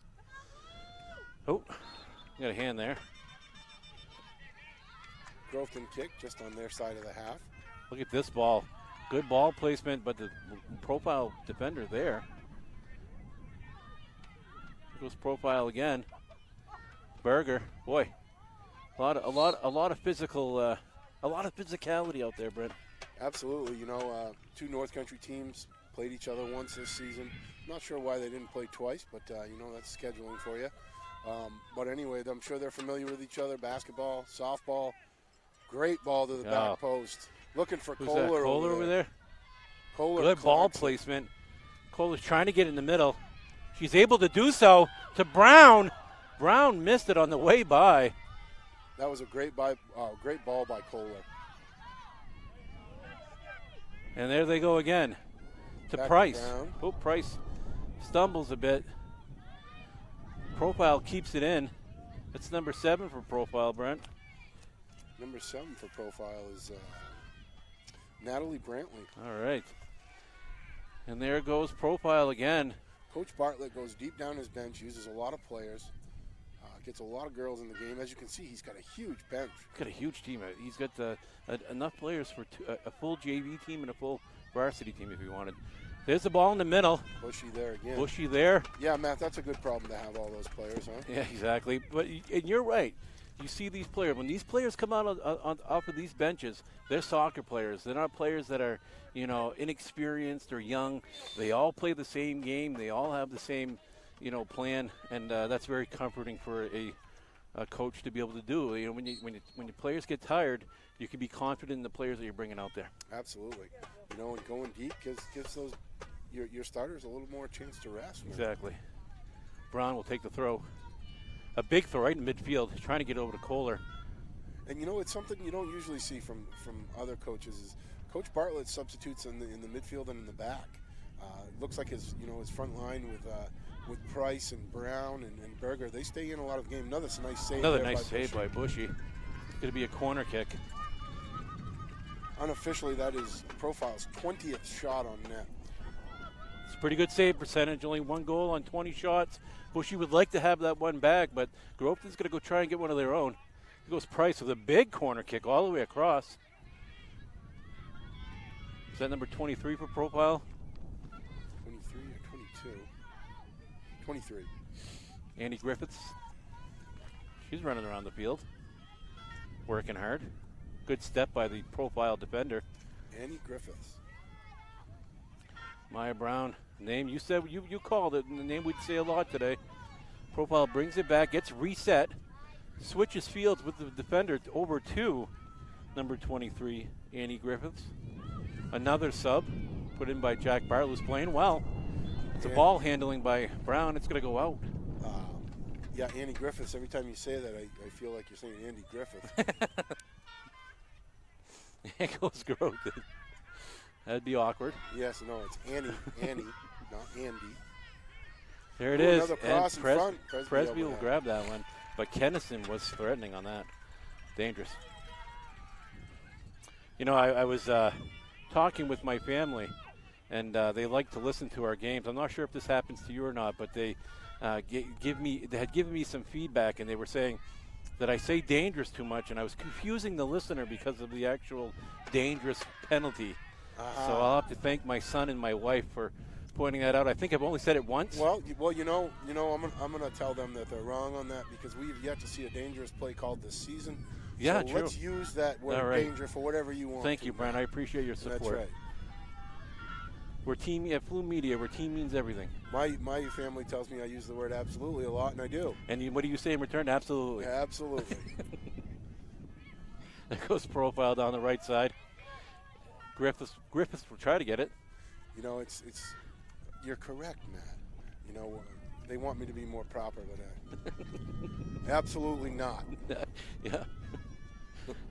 Oh, got a hand there. Groveton kick just on their side of the half. Look at this ball. Good ball placement, but the Profile defender there. Here goes Profile again. Berger, boy, a lot of physicality out there, Brent. Absolutely. You know, two North Country teams played each other once this season. Not sure why they didn't play twice, but you know, that's scheduling for you. But anyway, I'm sure they're familiar with each other. Basketball, softball. Great ball to the back post. Looking for Who's Kohler, that? Kohler over there. Kohler Good ball Clarkson. placement. Kohler's trying to get in the middle. She's able to do so to Brown. Brown missed it on the way by. That was a great ball by Kohler. And there they go again to Back to Price. Brown. Oh, Price stumbles a bit. Profile keeps it in. It's number 7 for Profile, Brent. Number 7 for Profile is Natalie Brantley. All right. And there goes Profile again. Coach Bartlett goes deep down his bench, uses a lot of players, gets a lot of girls in the game. As you can see, he's got a huge bench. He's got a huge team. He's got enough players for a full JV team and a full varsity team if he wanted. There's the ball in the middle. Bushy there again. Bushy there. Yeah, Matt, that's a good problem to have all those players, huh? Yeah, exactly. But and you're right. You see these players. When these players come out off of these benches, they're soccer players. They're not players that are, you know, inexperienced or young. They all play the same game. They all have the same, you know, plan, and that's very comforting for a coach to be able to do. You know, when your players get tired, you can be confident in the players that you're bringing out there. Absolutely. You know, and going deep gives those your starters a little more chance to rest. Man. Exactly. Brown will take the throw. A big throw right in midfield, trying to get over to Kohler. And you know, it's something you don't usually see from other coaches. Is Coach Bartlett substitutes in the midfield and in the back. Looks like his front line with Price and Brown and Berger, they stay in a lot of the game. Another nice save. Another nice save by Bushy. It's going to be a corner kick. Unofficially, that is Profile's 20th shot on net. It's a pretty good save percentage. Only 1 goal on 20 shots. Bushy would like to have that one back, but Groveton's going to go try and get one of their own. Here goes Price with a big corner kick all the way across. Is that number 23 for Profile? 23 or 22? 23. Andy Griffiths. She's running around the field, working hard. Good step by the Profile defender. Andy Griffiths. Maya Brown. Name you said you called it, and the name we'd say a lot today. Profile brings it back, gets reset, switches fields with the defender over to number 23, Annie Griffiths. Another sub put in by Jack Bartlett, who's playing well. It's a ball handling by Brown. It's going to go out. Yeah, Andy Griffiths. Every time you say that, I feel like you're saying Andy Griffith. There goes Groveton. That'd be awkward. Yes, no, it's Annie, not Andy. There it is. Another cross and in front. Presby will grab that one, but Kennison was threatening on that. Dangerous. You know, I was talking with my family, and they like to listen to our games. I'm not sure if this happens to you or not, but they had given me some feedback, and they were saying that I say dangerous too much, and I was confusing the listener because of the actual dangerous penalty. So I'll have to thank my son and my wife for pointing that out. I think I've only said it once. Well, you know, I'm gonna tell them that they're wrong on that because we've yet to see a dangerous play called this season. Yeah, so true. Let's use that word danger for whatever you want. Thank you, Brent. I appreciate your support. That's right. We're team at Flume Media, where team means everything. My family tells me I use the word absolutely a lot, and I do. And what do you say in return? Absolutely. Absolutely. There goes Profile down the right side. Griffiths will try to get it. You know, it's you're correct, Matt. You know, they want me to be more proper, but absolutely not. Yeah.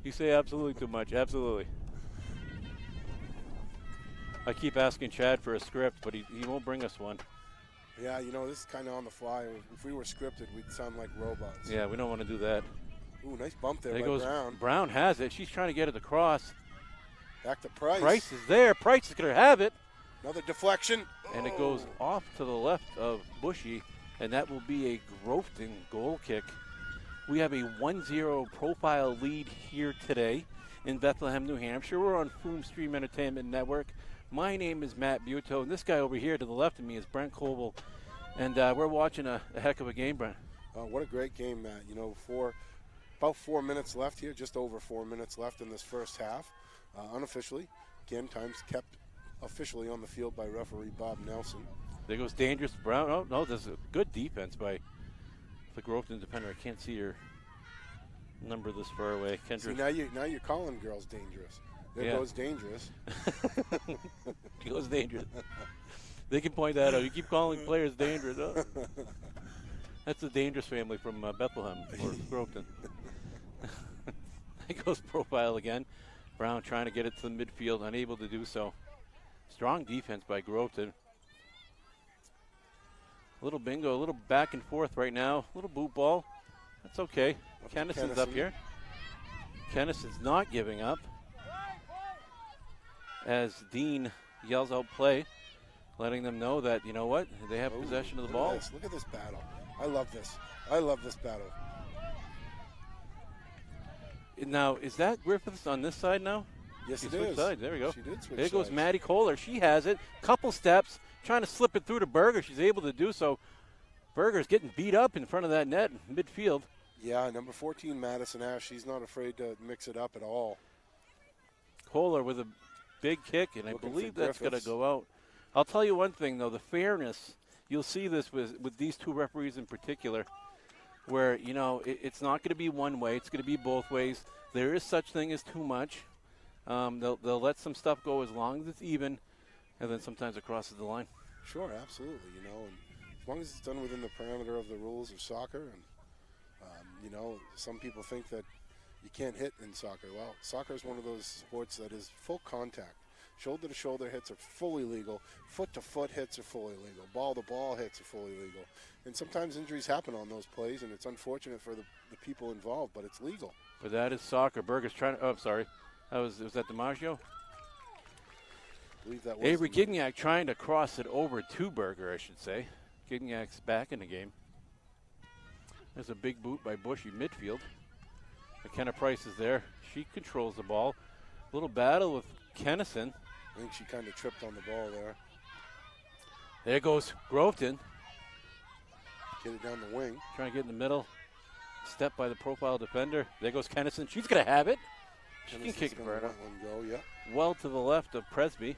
You say absolutely too much. Absolutely. I keep asking Chad for a script, but he won't bring us one. Yeah, you know, this is kind of on the fly. If we were scripted, we'd sound like robots. Yeah, we don't want to do that. Ooh, nice bump there by goes Brown. Brown has it. She's trying to get it across. Back to Price. Price is there. Price is going to have it. Another deflection. And it goes off to the left of Bushy, and that will be a Groveton goal kick. We have a 1-0 profile lead here today in Bethlehem, New Hampshire. We're on Flume Stream Entertainment Network. My name is Matt Buteau, and this guy over here to the left of me is Brent Coble. And we're watching a heck of a game, Brent. What a great game, Matt. You know, about 4 minutes left here, just over 4 minutes left in this first half. Unofficially, again, time's kept officially on the field by referee Bob Nelson. There goes dangerous Brown. Oh, no, there's a good defense by the Groveton defender. I can't see your number this far away. See, now you're calling girls dangerous. There goes dangerous. Goes dangerous. They can point that out. You keep calling players dangerous. Oh. That's the Dangerous family from Bethlehem or Groveton. There goes profile again. Brown trying to get it to the midfield, unable to do so. Strong defense by Groveton. A little bingo, a little back and forth right now. A little boot ball. That's okay. Kennison's up here. Kennison's not giving up. As Dean yells out play, letting them know that, you know what, they have possession of the ball. Look at this battle. I love this. I love this battle. Now, is that Griffiths on this side now? Yes, it is. Side. There we go. She did switch There goes sides. Maddie Kohler. She has it. Couple steps, trying to slip it through to Berger. She's able to do so. Berger's getting beat up in front of that net in midfield. Yeah, number 14, Madison Ash. She's not afraid to mix it up at all. Kohler with a big kick, and I believe that's going to go out. I'll tell you one thing, though, the fairness, you'll see this with these two referees in particular, where, you know, it's not going to be one way. It's going to be both ways. There is such thing as too much. They'll let some stuff go as long as it's even, and then sometimes it crosses the line. Sure, absolutely, you know, and as long as it's done within the parameter of the rules of soccer, and, you know, some people think that you can't hit in soccer. Well, soccer is one of those sports that is full contact. Shoulder-to-shoulder hits are fully legal. Foot-to-foot hits are fully legal. Ball-to-ball hits are fully legal. And sometimes injuries happen on those plays, and it's unfortunate for the people involved, but it's legal. But that is soccer. Berger's trying to, oh, I'm sorry. Was that DiMaggio? I believe that was Avery Gignac trying to cross it over to Berger, I should say. Gignac's back in the game. There's a big boot by Bushy midfield. McKenna Price is there. She controls the ball. Little battle with Kennison. I think she kind of tripped on the ball there. There goes Groveton. Get it down the wing. Trying to get in the middle. Step by the profile defender. There goes Kennison. She's going to have it. She can kick it right up. One go, yeah. Well to the left of Presby.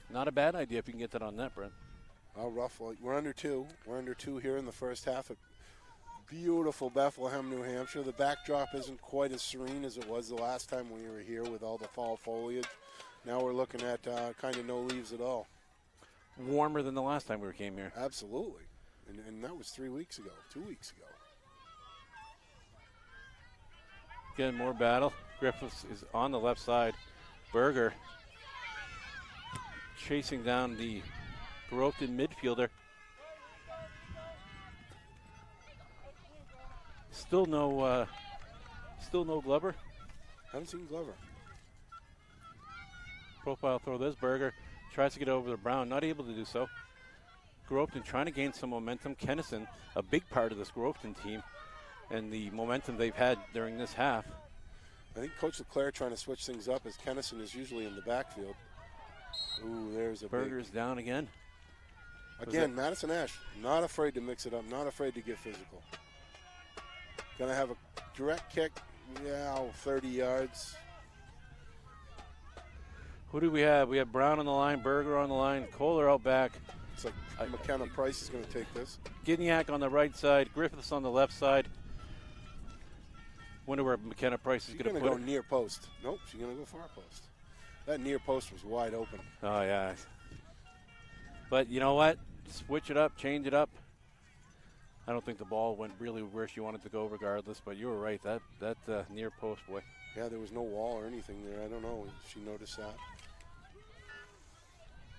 Not a bad idea if you can get that on net, Brent. Rough. We're under two. We're under two here in the first half. Beautiful Bethlehem, New Hampshire. The backdrop isn't quite as serene as it was the last time we were here with all the fall foliage. Now we're looking at kind of no leaves at all. Warmer than the last time we came here. Absolutely. And that was 3 weeks ago, 2 weeks ago. Again, more battle. Griffiths is on the left side. Berger chasing down the Groveton midfielder. Still no Glover. Haven't seen Glover. Profile throw this. Berger tries to get over to Brown, not able to do so. Groveton trying to gain some momentum. Kennison, a big part of this Groveton team, and the momentum they've had during this half. I think Coach Leclerc trying to switch things up as Kennison is usually in the backfield. Ooh, there's a Berger's down again. Again, Madison Ash, not afraid to mix it up, not afraid to get physical. Gonna have a direct kick, 30 yards. Who do we have? We have Brown on the line, Berger on the line, Kohler out back. It's like McKenna Price is gonna take this. Gignac on the right side, Griffiths on the left side. Wonder where McKenna Price is going to put go near post. Nope, she's going to go far post. That near post was wide open. Oh, yeah. But you know what? Switch it up, change it up. I don't think the ball went really where she wanted to go regardless, but you were right. That near post, boy. Yeah, there was no wall or anything there. I don't know if she noticed that.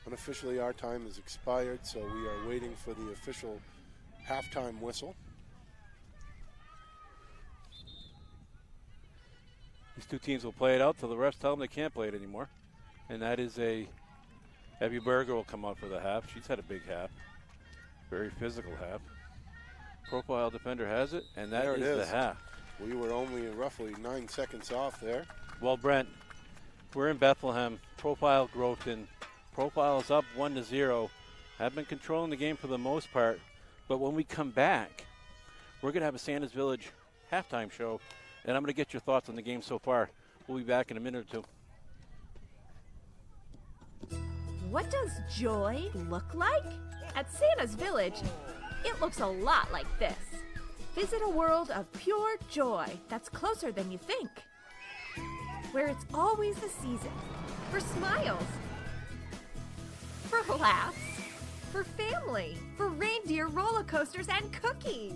Unofficially, our time has expired, so we are waiting for the official halftime whistle. These two teams will play it out till the refs tell them they can't play it anymore. And that is Abby Berger will come out for the half. She's had a big half. Very physical half. Profile defender has it, and that is the half. We were only roughly 9 seconds off there. Well, Brent, we're in Bethlehem. Profile Groveton. Profile is up 1-0. Have been controlling the game for the most part. But when we come back, we're going to have a Santa's Village halftime show. And I'm going to get your thoughts on the game so far. We'll be back in a minute or two. What does joy look like? At Santa's Village, it looks a lot like this. Visit a world of pure joy that's closer than you think. Where it's always the season for smiles, for laughs, for family, for reindeer roller coasters and cookies.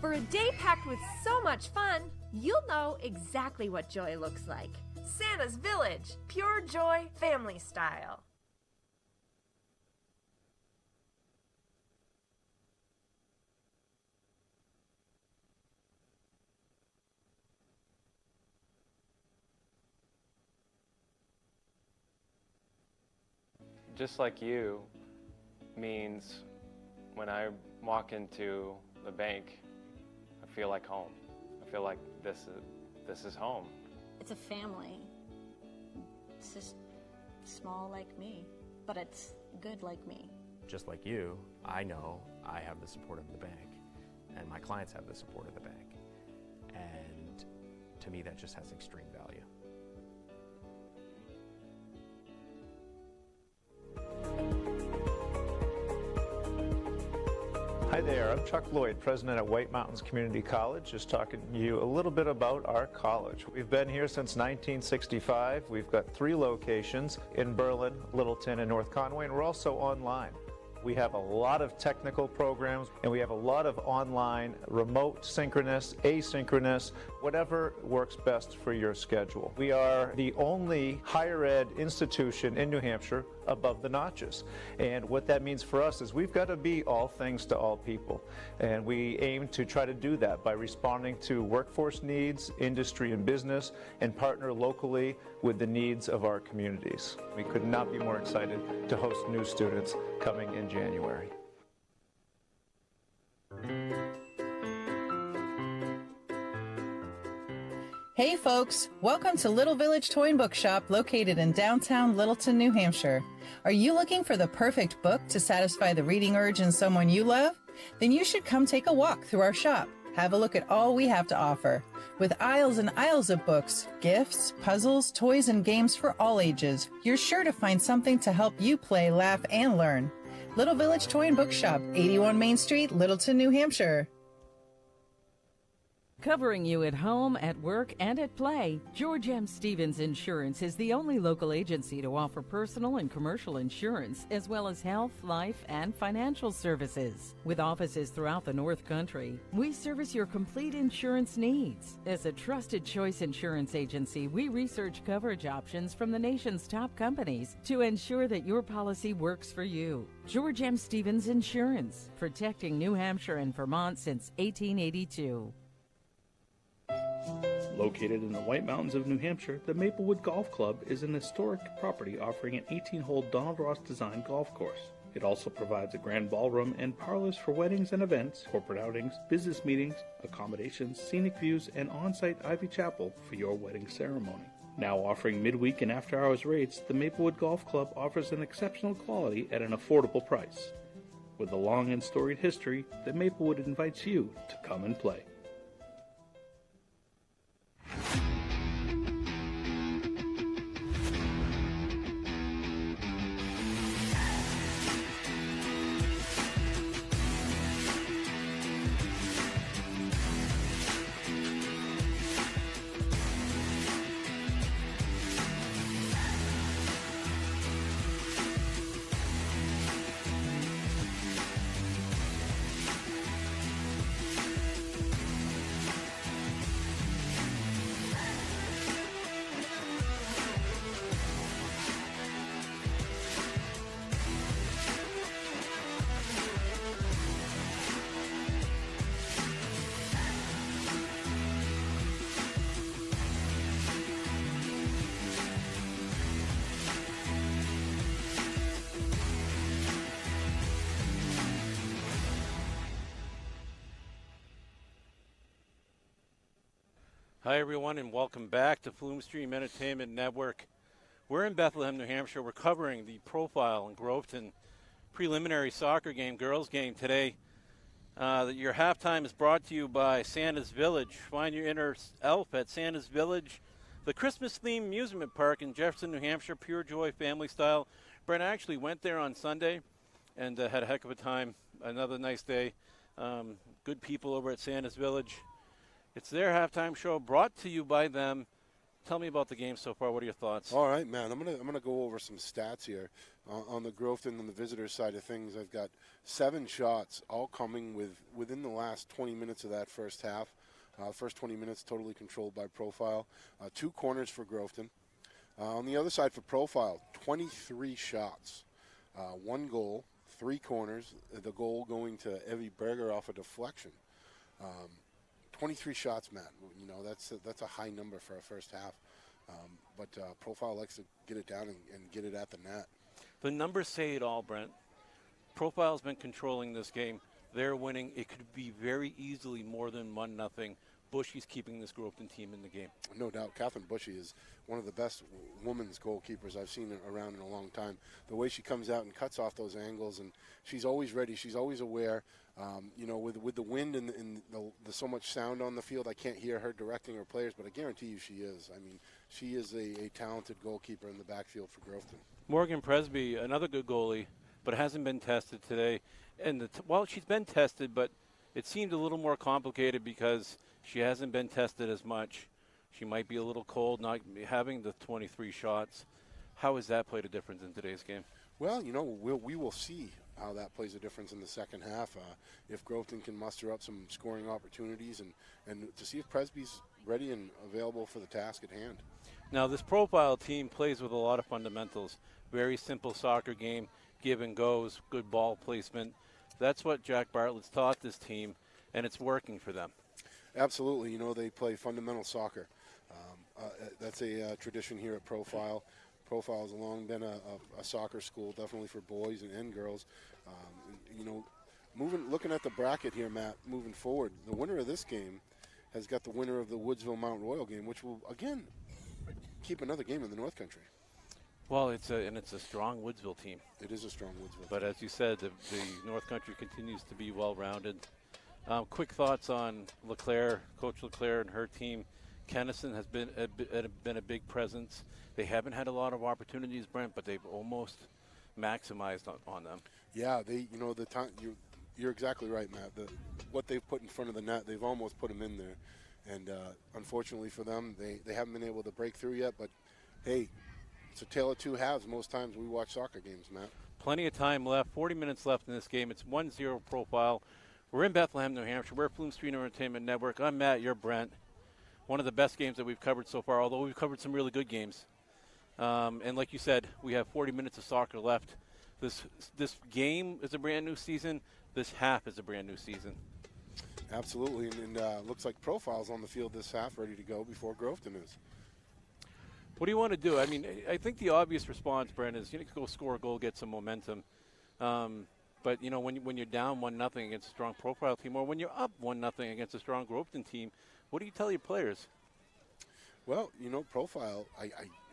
For a day packed with so much fun, you'll know exactly what joy looks like. Santa's Village, pure joy, family style. Just like you means when I walk into the bank, I feel like home. I feel like this is home. It's a family. It's just small like me, but it's good like me. Just like you, I know I have the support of the bank, and my clients have the support of the bank. And to me, that just has extreme value. Hi there, I'm Chuck Lloyd, president at White Mountains Community College, just talking to you a little bit about our college. We've been here since 1965. We've got 3 locations in Berlin, Littleton, and North Conway, and we're also online. We have a lot of technical programs, and we have a lot of online, remote, synchronous, asynchronous, whatever works best for your schedule. We are the only higher ed institution in New Hampshire above the notches. And what that means for us is we've got to be all things to all people. And we aim to try to do that by responding to workforce needs, industry and business, and partner locally with the needs of our communities. We could not be more excited to host new students coming in January. Hey folks, welcome to Little Village Toy and Book Shop located in downtown Littleton, New Hampshire. Are you looking for the perfect book to satisfy the reading urge in someone you love? Then you should come take a walk through our shop. Have a look at all we have to offer. With aisles and aisles of books, gifts, puzzles, toys, and games for all ages, you're sure to find something to help you play, laugh, and learn. Little Village Toy and Book Shop, 81 Main Street, Littleton, New Hampshire. Covering you at home, at work, and at play, George M. Stevens Insurance is the only local agency to offer personal and commercial insurance, as well as health, life, and financial services. With offices throughout the North Country, we service your complete insurance needs. As a trusted choice insurance agency, we research coverage options from the nation's top companies to ensure that your policy works for you. George M. Stevens Insurance, protecting New Hampshire and Vermont since 1882. Located in the White Mountains of New Hampshire, the Maplewood Golf Club is an historic property offering an 18-hole Donald Ross designed golf course. It also provides a grand ballroom and parlors for weddings and events, corporate outings, business meetings, accommodations, scenic views, and on-site Ivy Chapel for your wedding ceremony. Now offering midweek and after-hours rates, the Maplewood Golf Club offers an exceptional quality at an affordable price. With a long and storied history, the Maplewood invites you to come and play. Hi, everyone, and welcome back to Flume Stream Entertainment Network. We're in Bethlehem, New Hampshire. We're covering the Profile and Groveton preliminary soccer game, girls game today. Your halftime is brought to you by Santa's Village. Find your inner elf at Santa's Village, the Christmas-themed amusement park in Jefferson, New Hampshire, pure joy, family style. Brent actually went there on Sunday and had a heck of a time. Another nice day. Good people over at Santa's Village. It's their halftime show brought to you by them. Tell me about the game so far. What are your thoughts? All right, man. I'm gonna go over some stats here on the Groveton and the visitor side of things. I've got 7 shots, all coming within the last 20 minutes of that first half. First 20 minutes totally controlled by Profile. 2 corners for Groveton. On the other side for Profile, 23 shots, 1 goal, 3 corners. The goal going to Evie Berger off a deflection. 23 shots, Matt. You know, that's a high number for a first half. But Profile likes to get it down and get it at the net. The numbers say it all, Brent. Profile's been controlling this game. They're winning. It could be very easily more than 1-0. Bushy's keeping this Groveton team in the game. No doubt. Catherine Bushy is one of the best women's goalkeepers I've seen around in a long time. The way she comes out and cuts off those angles, and she's always ready. She's always aware. You know, with the wind and the so much sound on the field, I can't hear her directing her players, but I guarantee you she is. I mean, she is a talented goalkeeper in the backfield for Groveton. Morgan Presby, another good goalie, but hasn't been tested today. And well, she's been tested, but it seemed a little more complicated because she hasn't been tested as much. She might be a little cold, not having the 23 shots. How has that played a difference in today's game? Well, you know, we will see how that plays a difference in the second half. If Groveton can muster up some scoring opportunities and to see if Presby's ready and available for the task at hand. Now, this Profile team plays with a lot of fundamentals. Very simple soccer game, give and goes, good ball placement. That's what Jack Bartlett's taught this team, and it's working for them. Absolutely. You know, they play fundamental soccer. That's a tradition here at Profile. Profile has long been a soccer school, definitely for boys and girls. You know, looking at the bracket here, Matt, moving forward, the winner of this game has got the winner of the Woodsville Mount Royal game, which will, again, keep another game in the North Country. Well, it's a strong Woodsville team. It is a strong Woodsville But team. as you said, the North Country continues to be well-rounded. Quick thoughts on Leclerc, Coach Leclerc and her team. Kennison has been a big presence. They haven't had a lot of opportunities, Brent, but they've almost maximized on them. Yeah, you know, the time you're exactly right, Matt. What they've put in front of the net, they've almost put them in there, and unfortunately for them, they haven't been able to break through yet. But hey, it's a tale of two halves. Most times we watch soccer games, Matt. Plenty of time left. 40 minutes left in this game. It's 1-0 Profile. We're in Bethlehem, New Hampshire. We're Flume Street Entertainment Network. I'm Matt. You're Brent. One of the best games that we've covered so far, although we've covered some really good games. And like you said, we have 40 minutes of soccer left. This game is a brand new season. This half is a brand new season. Absolutely, and looks like Profile's on the field this half, ready to go before Groveton is. What do you want to do? I mean, I think the obvious response, Brent, is go score a goal, get some momentum. But you know, when you're down 1-0 against a strong Profile team, or when you're up 1-0 against a strong Groveton team, what do you tell your players? Well, you know, Profile,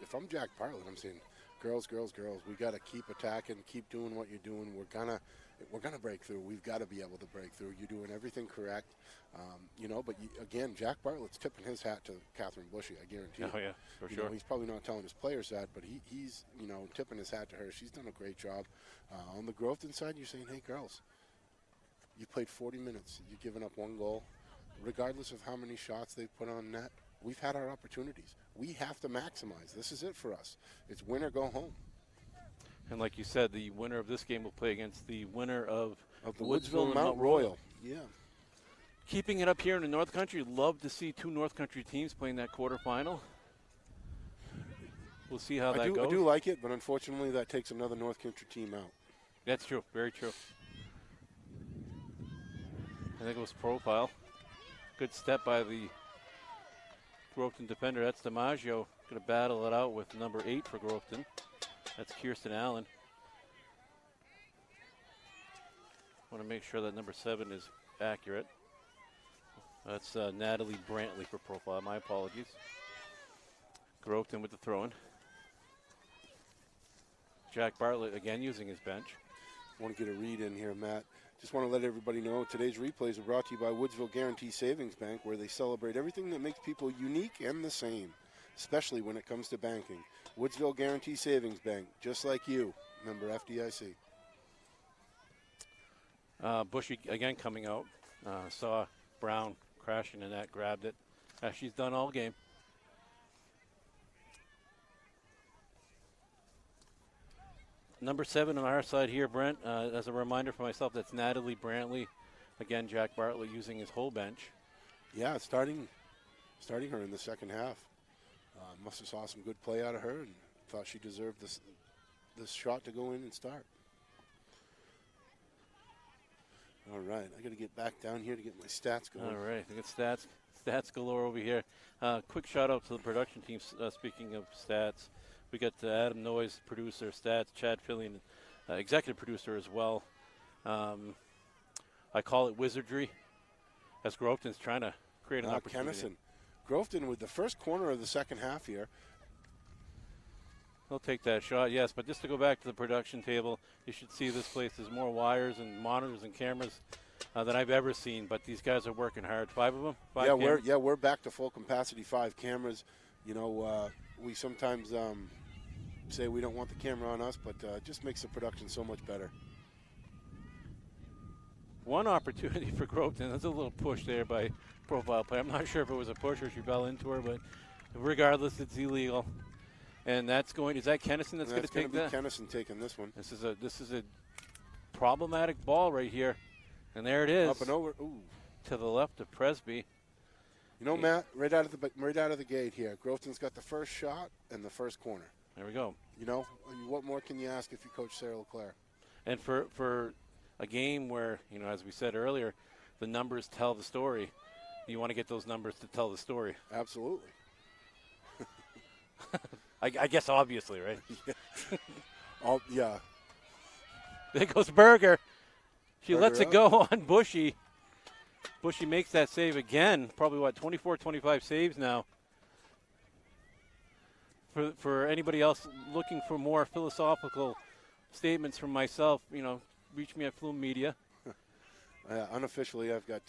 if I'm Jack Bartlett, I'm saying, girls, we got to keep attacking, keep doing what you're doing. We're gonna break through. We've got to be able to break through. You're doing everything correct, you know. But again, Jack Bartlett's tipping his hat to Catherine Bushy. I guarantee. Oh yeah, for you sure. know, he's probably not telling his players that, but he's you know tipping his hat to her. She's done a great job. On the Groveton side, you're saying, hey, girls, you played 40 minutes. You've given up 1 goal. Regardless of how many shots they've put on net, we've had our opportunities. We have to maximize. This is it for us. It's win or go home. And like you said, the winner of this game will play against the winner of the Woodsville and Mount Royal. Yeah. Keeping it up here in the North Country, love to see 2 North Country teams playing that quarterfinal. We'll see how that goes. I do like it, but unfortunately that takes another North Country team out. That's true. Very true. I think it was Profile. Good step by the Groveton defender. That's DiMaggio. Going to battle it out with number 8 for Groveton. That's Kirsten Allen. Want to make sure that number 7 is accurate. That's Natalie Brantley for profile. My apologies. Groveton with the throw-in. Jack Bartlett again using his bench. I want to get a read in here, Matt. Just want to let everybody know today's replays are brought to you by Woodsville Guarantee Savings Bank, where they celebrate everything that makes people unique and the same, especially when it comes to banking. Woodsville Guarantee Savings Bank, just like you. Member FDIC. Bushy again coming out. Saw Brown crashing in that, grabbed it. She's done all game. Number 7 on our side here, Brent. As a reminder for myself, that's Natalie Brantley. Again, Jack Bartlett using his whole bench. Yeah, starting her in the second half. Must have saw some good play out of her and thought she deserved this shot to go in and start. All right, I got to get back down here to get my stats going. All right, I got stats galore over here. Quick shout out to the production team. Speaking of stats, we got Adam Noyes, producer, stats, Chad Fillion, executive producer as well. I call it wizardry, as Groveton's trying to create an opportunity. Kennison. Groveton with the first corner of the second half here. They'll take that shot, yes. But just to go back to the production table, you should see this place. There's more wires and monitors and cameras than I've ever seen. But these guys are working hard. 5 of them. We're back to full capacity. 5 cameras. You know, we sometimes say we don't want the camera on us, but it just makes the production so much better. One opportunity for Groveton. That's a little push there by profile play. I'm not sure if it was a push or she fell into her, but regardless, it's illegal. And that's going. Is that Kennison that's going to take that? Kennison taking this one. This is a problematic ball right here, and there it is. Up and over. Ooh. To the left of Presby. You know, Matt, right out of the gate here, Groveton's got the first shot and the first corner. There we go. You know, what more can you ask if you coach Sarah LeClaire? And for a game where, you know, as we said earlier, the numbers tell the story. You want to get those numbers to tell the story. Absolutely. I guess obviously, right? Yeah. There goes Berger. She lets it up. go on Bushy. Bushy makes that save again. Probably, 24, 25 saves now. For anybody else looking for more philosophical statements from myself, you know, reach me at Flume Media. Unofficially, I've got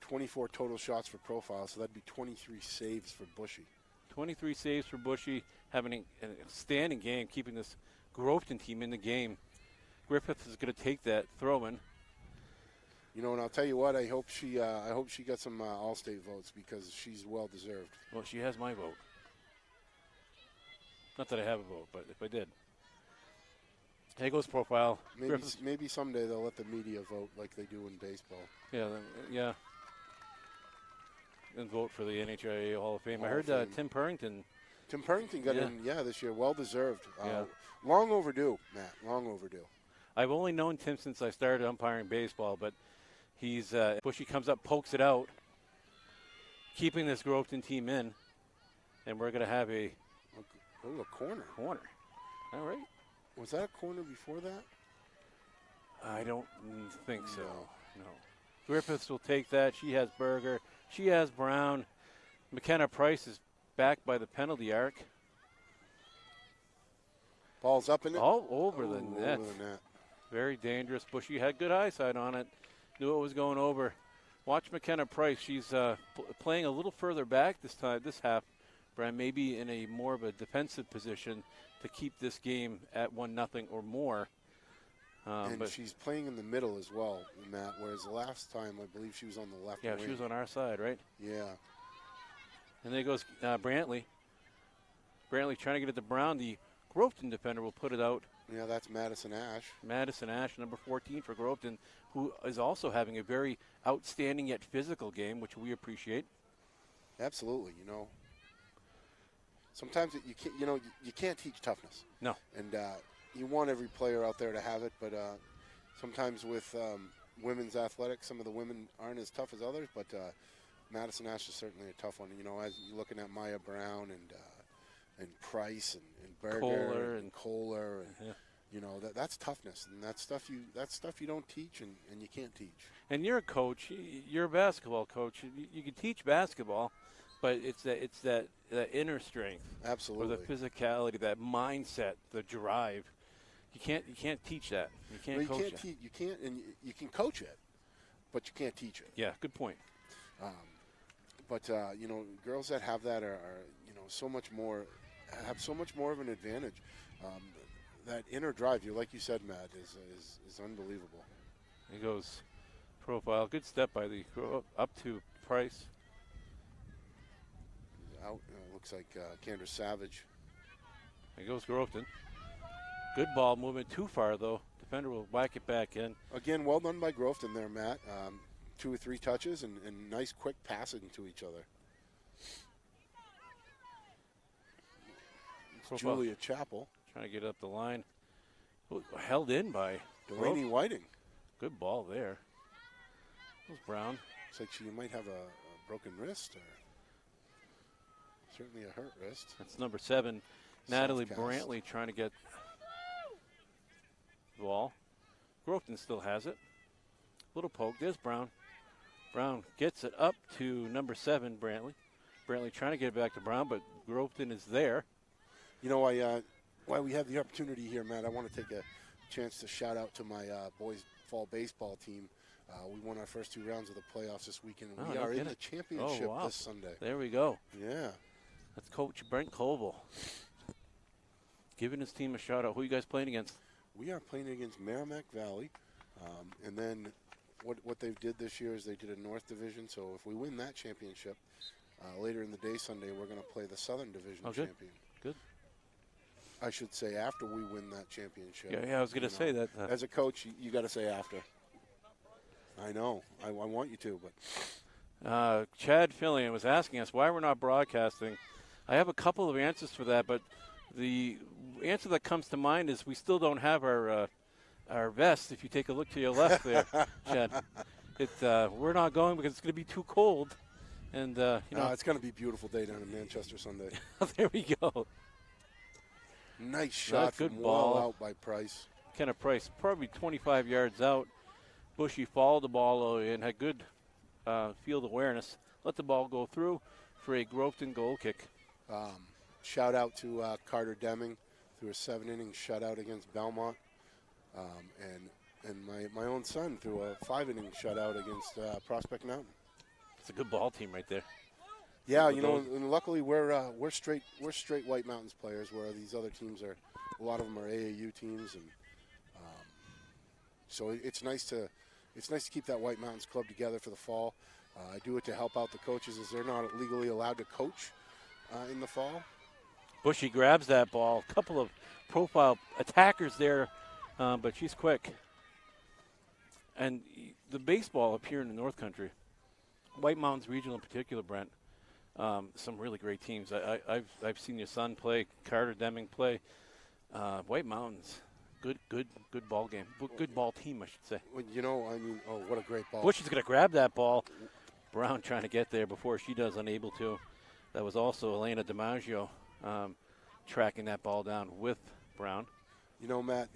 24 total shots for profile, so that'd be 23 saves for Bushy. 23 saves for Bushy, having a standing game, keeping this Groveton team in the game. Griffith is going to take that throw-in. You know, and I'll tell you what, I hope she got some All-State votes because she's well-deserved. Well, she has my vote. Not that I have a vote, but if I did. There goes profile. Maybe someday they'll let the media vote like they do in baseball. Yeah. And vote for the NHIA Hall of Fame. I heard Tim Purrington. Tim Purrington got in, this year. Well-deserved. Long overdue, Matt. Long overdue. I've only known Tim since I started umpiring baseball, but he's Bushy comes up, pokes it out, keeping this Groveton team in, and we're going to have a corner. All right. Was that a corner before that? I don't think so. No. Griffiths will take that. She has Berger. She has Brown. McKenna Price is back by the penalty arc. Ball's up in it. All over the net. Very dangerous. Bushy had good eyesight on it. Knew it was going over. Watch McKenna Price. She's playing a little further back this half. Brian, maybe in a more of a defensive position to keep this game at 1-0 or more. But she's playing in the middle as well, Matt, whereas the last time I believe she was on the left wing. She was on our side, right? Yeah. And there goes Brantley. Brantley trying to get it to Brown. The Groveton defender will put it out. Yeah, that's Madison Ash. Madison Ash, number 14 for Groveton, who is also having a very outstanding yet physical game, which we appreciate. Absolutely, you know. Sometimes you can't teach toughness. No. And you want every player out there to have it, but sometimes with women's athletics, some of the women aren't as tough as others, but Madison Ash is certainly a tough one. You know, as you're looking at Maya Brown and Price and Berger Kohler and Kohler, and You know, that's toughness, and that's stuff you don't teach, and you can't teach. And you're a coach. You're a basketball coach. You can teach basketball, but it's that inner strength. Absolutely. Or the physicality, that mindset, the drive. You can't teach that. You can't coach it. You can't, and you can coach it, but you can't teach it. Yeah, good point. But you know, girls that have that are you know have so much more of an advantage. That inner drive, like you said, Matt, is unbelievable. He goes profile. Good step by the up to Price. Out. Looks like Candace Savage. There goes Groveton. Good ball movement. Too far though. Defender will whack it back in. Again, well done by Groveton there, Matt. 2 or 3 touches and nice quick passing to each other. It's Julia Chappell. Trying to get up the line. Held in by Delaney Whiting. Good ball there. That was Brown. Looks like she might have a broken wrist, or certainly a hurt wrist. That's number 7, Natalie Brantley, trying to get the ball. Groveton still has it. Little poke. There's Brown. Brown gets it up to number 7, Brantley. Brantley trying to get it back to Brown, but Groveton is there. You know, while we have the opportunity here, Matt, I want to take a chance to shout out to my boys' fall baseball team. We won our first 2 rounds of the playoffs this weekend, and we are in the championship this Sunday. There we go. Yeah. That's Coach Brent Koval giving his team a shout out. Who are you guys playing against? We are playing against Merrimack Valley, and then what they did this year is they did a North Division. So if we win that championship, later in the day Sunday, we're going to play the Southern Division champion. Good. I should say after we win that championship. Yeah, I was going to say that. As a coach, you got to say after. I know. I want you to, but. Chad Fillion was asking us why we're not broadcasting. I have a couple of answers for that, but the answer that comes to mind is we still don't have our vests. If you take a look to your left there, Chad, we're not going because it's going to be too cold. And it's going to be a beautiful day down in Manchester Sunday. There we go. Nice shot. Good from ball well out by Price. Kenneth Price, probably 25 yards out. Bushy followed the ball and had good field awareness. Let the ball go through for a Groveton goal kick. Shout out to Carter Deming through a 7-inning shutout against Belmont, and my own son through a 5-inning shutout against Prospect Mountain. It's a good ball team right there. Yeah, you know, and luckily we're straight White Mountains players, where these other teams are, a lot of them are AAU teams, and so it's nice to keep that White Mountains club together for the fall. I do it to help out the coaches, as they're not legally allowed to coach in the fall. Bushy grabs that ball. A couple of profile attackers there, but she's quick. And the baseball up here in the North Country, White Mountains Regional in particular, Brent, some really great teams. I've seen your son play, Carter Deming play. White Mountains, good ball game, good ball team, I should say. Well, you know, I mean, what a great ball. Bush is going to grab that ball. Brown trying to get there before she does, unable to. That was also Elena DiMaggio tracking that ball down with Brown. You know, Matt,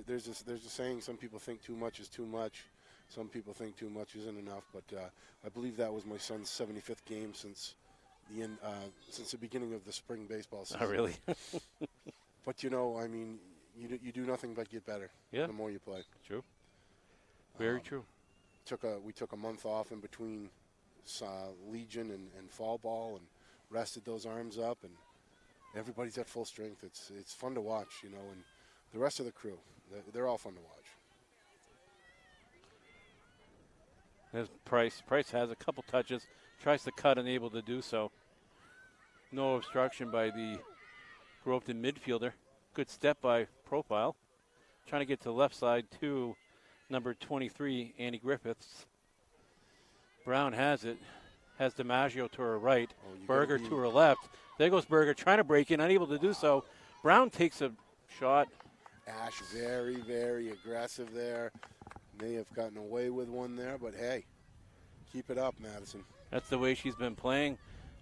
there's a saying, some people think too much is too much. Some people think too much isn't enough, but I believe that was my son's 75th game since the beginning of the spring baseball season. Oh, really? But, you know, I mean, you do nothing but get better the more you play. True. Very true. We took a month off in between Legion and fall ball and rested those arms up, and everybody's at full strength. It's fun to watch, you know, and the rest of the crew, they're all fun to watch. There's Price. Price has a couple touches, tries to cut, unable to do so. No obstruction by the Groveton midfielder. Good step by Profile. Trying to get to the left side to number 23, Annie Griffiths. Brown has it. Has DiMaggio to her right. Berger to her left. There goes Berger trying to break in, unable to do so. Brown takes a shot. Ash very, very aggressive there. May have gotten away with one there, but hey, keep it up, Madison. That's the way she's been playing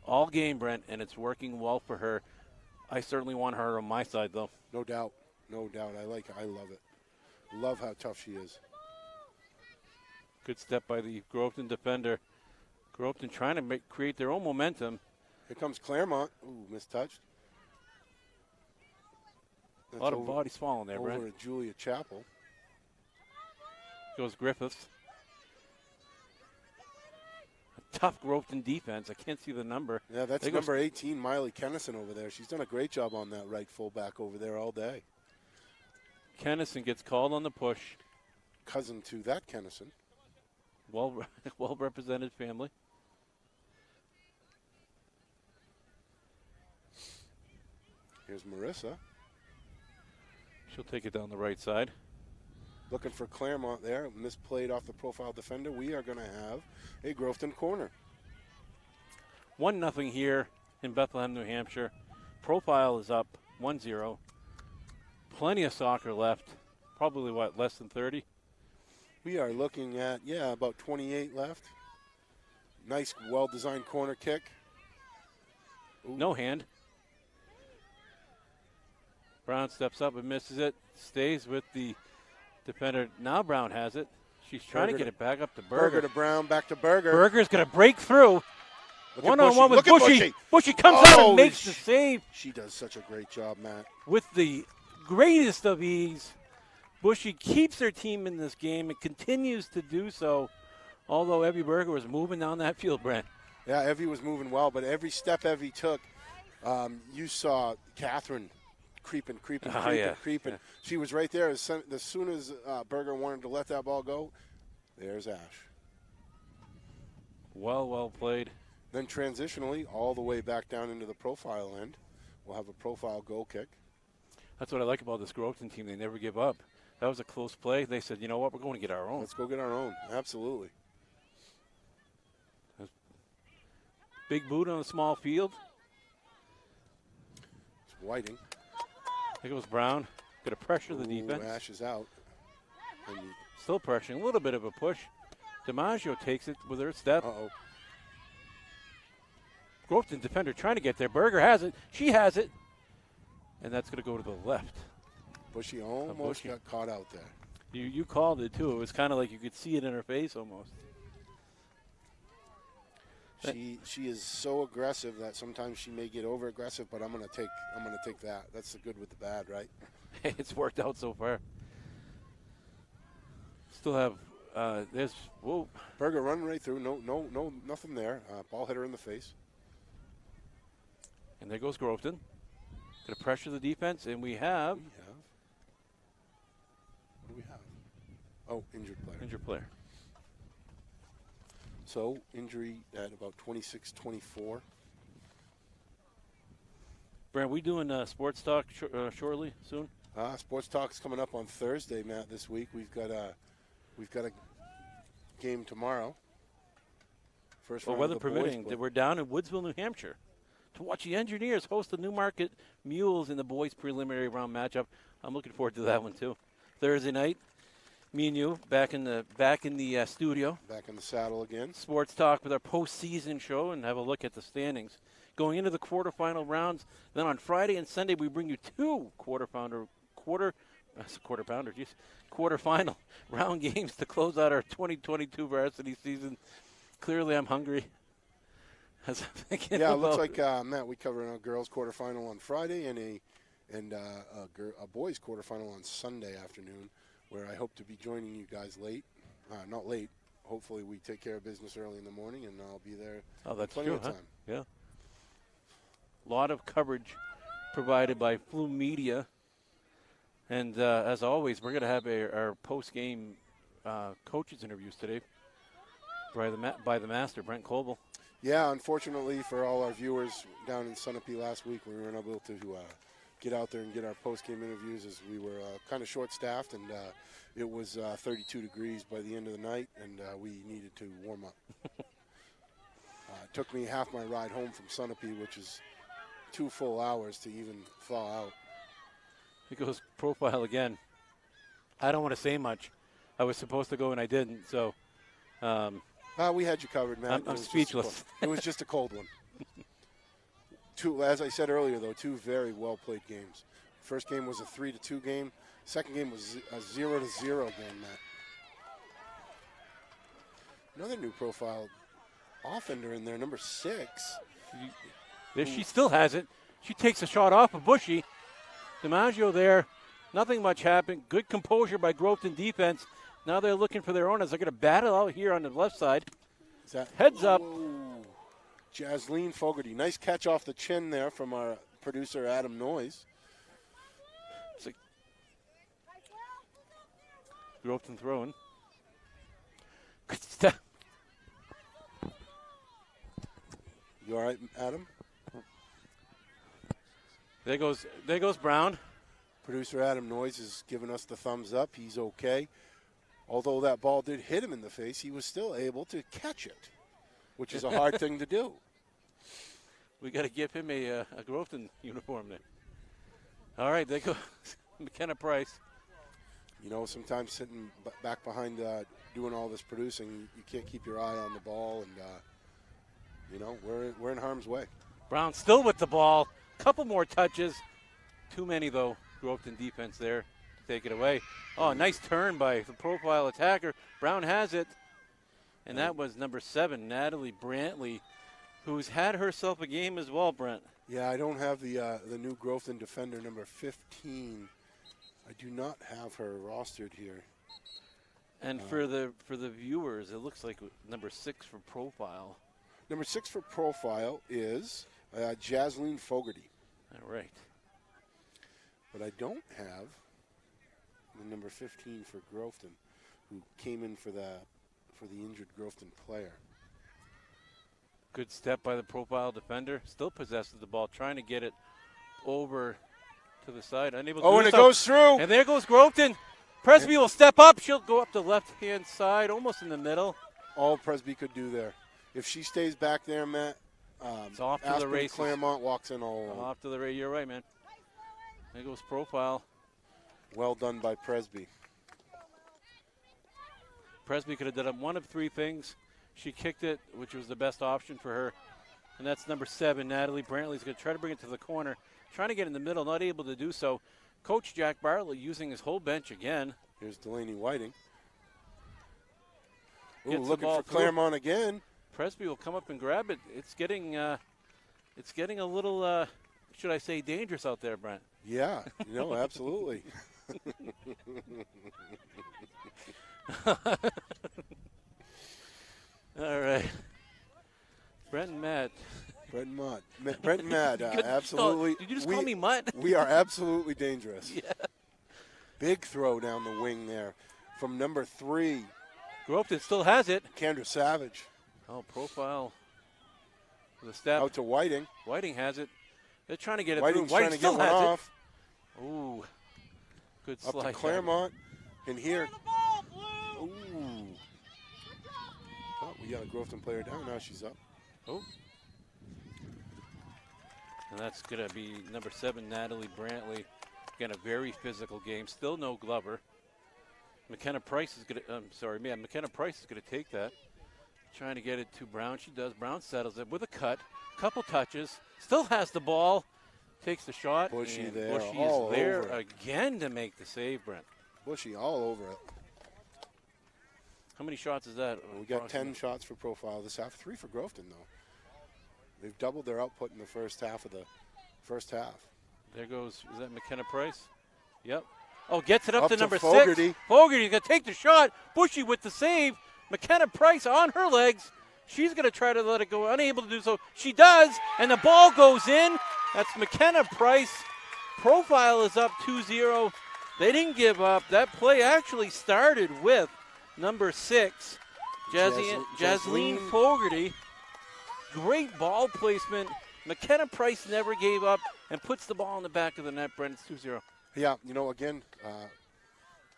all game, Brent, and it's working well for her. I certainly want her on my side, though. No doubt. No doubt. I love it. Love how tough she is. Good step by the Groveton defender. Groveton trying to create their own momentum. Here comes Claremont. Ooh, mistouched. A lot of bodies falling there, Brent. Over to Julia Chappell. Goes Griffiths. A tough Groveton defense. I can't see the number. Yeah, that's number 18, Miley Kennison over there. She's done a great job on that right fullback over there all day. Kennison gets called on the push. Cousin to that Kennison. Well represented family. Here's Marissa. She'll take it down the right side. Looking for Claremont there. Misplayed off the profile defender. We are going to have a Groveton corner. 1-0 here in Bethlehem, New Hampshire. Profile is up 1-0. Plenty of soccer left. Probably, less than 30? We are looking at, about 28 left. Nice, well-designed corner kick. Ooh. No hand. Brown steps up and misses it. Stays with the defender. Now Brown has it. She's trying to get it back up to Berger. Berger to Brown, back to Berger. Berger's going to break through. One-on-one with Bushy. Bushy. Bushy comes out and makes the save. She does such a great job, Matt. With the greatest of ease. Bushy keeps their team in this game and continues to do so, although Evie Berger was moving down that field, Brent. Yeah, Evie was moving well, but every step Evie took, you saw Catherine creeping. Yeah. She was right there. As soon as Berger wanted to let that ball go, there's Ash. Well played. Then transitionally, all the way back down into the profile end, we'll have a profile goal kick. That's what I like about this Groveton team. They never give up. That was a close play. They said, you know what, we're going to get our own. Let's go get our own. Absolutely. Big boot on a small field. It's Whiting. There goes Brown. Going to pressure the defense. Ash is out. Still pressuring. A little bit of a push. DiMaggio takes it with her step. Uh-oh. Groveton defender trying to get there. Berger has it. She has it. And that's going to go to the left. Bushy almost got caught out there. You called it, too. It was kind of like you could see it in her face almost. She is so aggressive that sometimes she may get over aggressive, but I'm gonna take that. That's the good with the bad, right? It's worked out so far. Still have there's Berger running right through. No, nothing there. Ball hit her in the face. And there goes Groveton. Going to pressure the defense, and we have. What do we have? Oh, injured player. Injured player. So, injury at about 26-24. Brent, we doing sports talk shortly, soon? Sports talk's coming up on Thursday, Matt. This week we've got a game tomorrow. First round weather of the boys permitting, play. we're down in Woodsville, New Hampshire, to watch the Engineers host the Newmarket Mules in the boys' preliminary round matchup. I'm looking forward to that one too. Thursday night, me and you back in the studio. Back in the saddle again. Sports talk with our postseason show and have a look at the standings. Going into the quarterfinal rounds, then on Friday and Sunday we bring you two quarterfinal round games to close out our 2022 varsity season. Clearly, I'm hungry. As I'm thinking it looks like Matt. We cover a girls quarterfinal on Friday and a boys quarterfinal on Sunday afternoon, where I hope to be joining you guys late. Not late. Hopefully, we take care of business early in the morning, and I'll be there. Oh, that's plenty true, of time. Huh? Yeah. A lot of coverage provided by Flume Media. And as always, we're going to have our post-game coaches interviews today by the master, Brent Coble. Yeah, unfortunately for all our viewers down in Sunapee last week, we weren't able to get out there and get our post-game interviews as we were kind of short-staffed, and it was 32 degrees by the end of the night, and we needed to warm up. It took me half my ride home from Sunapee, which is 2 full hours to even thaw out. It goes profile again. I don't want to say much. I was supposed to go and I didn't, so. We had you covered, man. I'm speechless. It was just a cold one. As I said earlier, though, 2 very well-played games. First game was a 3-2 game. Second game was a 0-0 game, Matt. Another new profile offender in there, number 6. She still has it. She takes a shot off of Bushy. DiMaggio there. Nothing much happened. Good composure by Groveton defense. Now they're looking for their own as they're going to battle out here on the left side. Heads up. Jasleen Fogarty. Nice catch off the chin there from our producer, Adam Noyes. Groveton throwing. Good step. You all right, Adam? There goes Brown. Producer Adam Noyes is giving us the thumbs up. He's okay. Although that ball did hit him in the face, he was still able to catch it, which is a hard thing to do. We got to give him a Groveton uniform there. All right, there goes McKenna Price. You know, sometimes sitting back behind doing all this producing, you can't keep your eye on the ball, and, you know, we're in harm's way. Brown still with the ball. Couple more touches. Too many, though. Groveton defense there to take it away. Oh, nice turn by the profile attacker. Brown has it. And that was number 7, Natalie Brantley, who's had herself a game as well, Brent. Yeah, I don't have the new Groveton defender, number 15. I do not have her rostered here. And for the viewers, it looks like number 6 for profile. Number 6 for profile is Jasleen Fogarty. All right. But I don't have the number 15 for Groveton, who came in for the injured Groveton player. Good step by the profile defender. Still possesses the ball, trying to get it over to the side. Unable to and it goes through. And there goes Groveton. Presby will step up. She'll go up the left-hand side, almost in the middle. All Presby could do there. If she stays back there, Matt, it's off to the races. Claremont walks in all alone. Off to the race. You're right, man. There goes profile. Well done by Presby. Presby could have done one of 3 things. She kicked it, which was the best option for her. And that's number 7, Natalie Brantley's going to try to bring it to the corner. Trying to get in the middle, not able to do so. Coach Jack Bartlett using his whole bench again. Here's Delaney Whiting. Ooh, Gets looking for Claremont again. Presby will come up and grab it. It's getting a little, should I say, dangerous out there, Brent. Yeah, absolutely. All right. Brent and Matt. Brent and Matt, absolutely. Did you just call me Mutt? We are absolutely dangerous. Yeah. Big throw down the wing there from number 3. Groveton still has it. Kendra Savage. Oh, profile. The step. Out to Whiting. Whiting has it. They're trying to get it Whiting's through. Whiting trying to get one off. Ooh. Good Up slide. to Claremont. And here. Ooh. Oh, we got a Groveton player down. Now she's up. Oh. And that's going to be number 7, Natalie Brantley. Again, a very physical game. Still no Glover. McKenna Price is going to, McKenna Price is going to take that. Trying to get it to Brown. She does. Brown settles it with a cut. Couple touches. Still has the ball. Takes the shot. Bushy and there. Bushy all is there over again to make the save, Brent. Bushy all over it. How many shots is that? We got 10 shots for profile this half. 3 for Groveton, though. They've doubled their output in the first half of the first half. There goes, is that McKenna Price? Yep. Oh, gets it up to number Fogarty. 6. Fogarty's going to take the shot. Bushy with the save. McKenna Price on her legs. She's going to try to let it go. Unable to do so. She does, and the ball goes in. That's McKenna Price. Profile is up 2-0. They didn't give up. That play actually started with number 6, Jasleen Fogarty. Great ball placement. McKenna Price never gave up and puts the ball in the back of the net, Brent. It's 2-0. Yeah, again,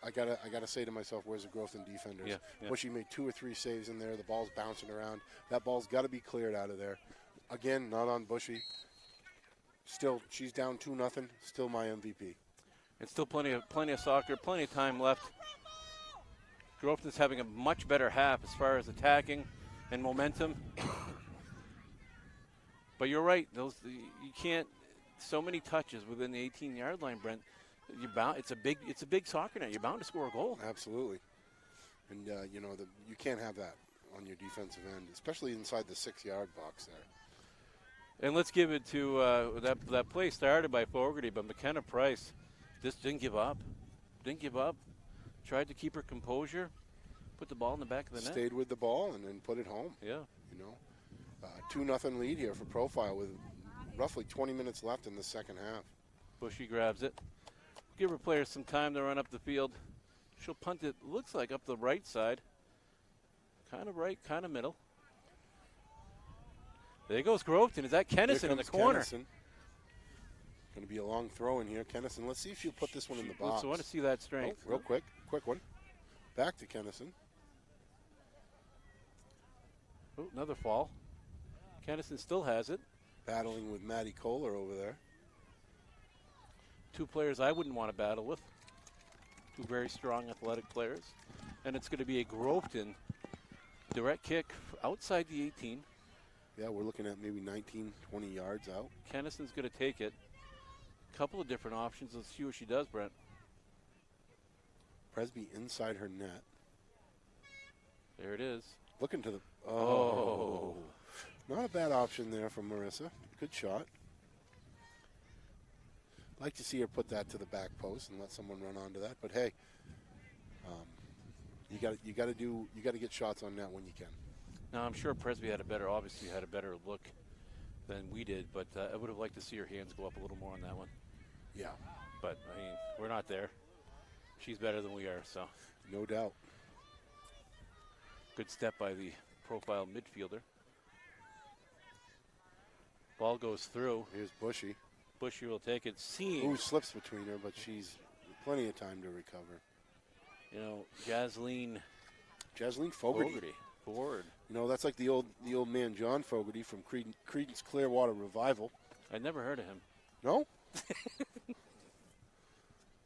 I gotta say to myself, where's the Groveton defenders? Yeah. Bushy made 2 or 3 saves in there. The ball's bouncing around. That ball's got to be cleared out of there. Again, not on Bushy. Still, she's down 2-0. Still my MVP. It's still plenty of soccer, plenty of time left. Groveton's having a much better half as far as attacking and momentum. But you're right; you can't so many touches within the 18-yard line, Brent. You're bound. It's a big soccer net. You're bound to score a goal. Absolutely. And you can't have that on your defensive end, especially inside the 6-yard box there. And let's give it to that play started by Fogarty, but McKenna Price just didn't give up. Tried to keep her composure, put the ball in the back of the net. Stayed with the ball and then put it home. Yeah. 2-0 lead here for Profile with roughly 20 minutes left in the second half. Bushy grabs it. Give her players some time to run up the field. She'll punt it, looks like, up the right side. Kind of right, kind of middle. There goes Groveton. Is that Kennison in the corner? Kennison. Going to be a long throw in here. Kennison, let's see if you'll put this one in the box. I want to see that strength. Real quick one. Back to Kennison. Oh, another fall. Kennison still has it. Battling with Maddie Kohler over there. Two players I wouldn't want to battle with. Two very strong athletic players. And it's going to be a Groveton direct kick outside the 18. Yeah, we're looking at maybe 19, 20 yards out. Kennison's going to take it. A couple of different options. Let's see what she does, Brent. Presby inside her net. There it is. Looking to the... Oh. Not a bad option there from Marissa. Good shot. Like to see her put that to the back post and let someone run onto that. But hey, you got to get shots on net when you can. Now I'm sure Presby obviously had a better look than we did, but I would have liked to see her hands go up a little more on that one. Yeah. But I mean, we're not there. She's better than we are, so. No doubt. Good step by the Profile midfielder. Ball goes through. Here's Bushy. Bushy will take it. Ooh, slips between her, but she's plenty of time to recover. Jasleen Fogarty. Forward. That's like the old man John Fogarty from Creedence Clearwater Revival. I never heard of him. No?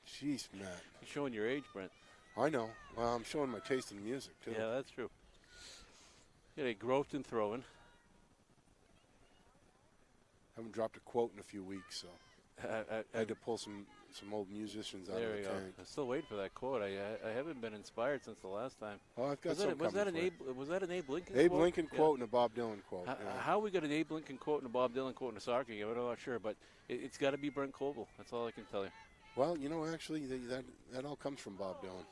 Jeez, Matt. You're showing your age, Brent. I know. Well, I'm showing my taste in music, too. Yeah, that's true. Get a Groveton throw-in. Haven't dropped a quote in a few weeks, so I had to pull some old musicians out of the tank. I'm still waiting for that quote. I haven't been inspired since the last time. Oh, I've got some was that an Abe Lincoln quote? Abe Lincoln quote and a Bob Dylan quote. How we got an Abe Lincoln quote and a Bob Dylan quote in a soccer game? I'm not sure, but it's got to be Brent Coble. That's all I can tell you. Well, actually, that all comes from Bob Dylan.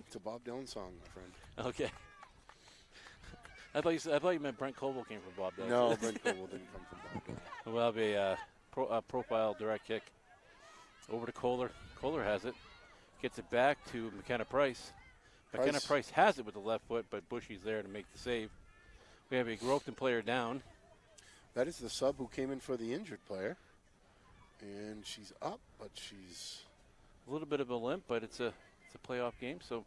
It's a Bob Dylan song, my friend. Okay. I thought you meant Brent Coble came from Bob Dylan. No, Brent Coble didn't come from Bob Dylan. We'll have a Profile direct kick over to Kohler. Kohler has it. Gets it back to McKenna Price. McKenna Price has it with the left foot, but Bushy's there to make the save. We have a Groveton player down. That is the sub who came in for the injured player. And she's up, but she's a little bit of a limp, but it's a playoff game, so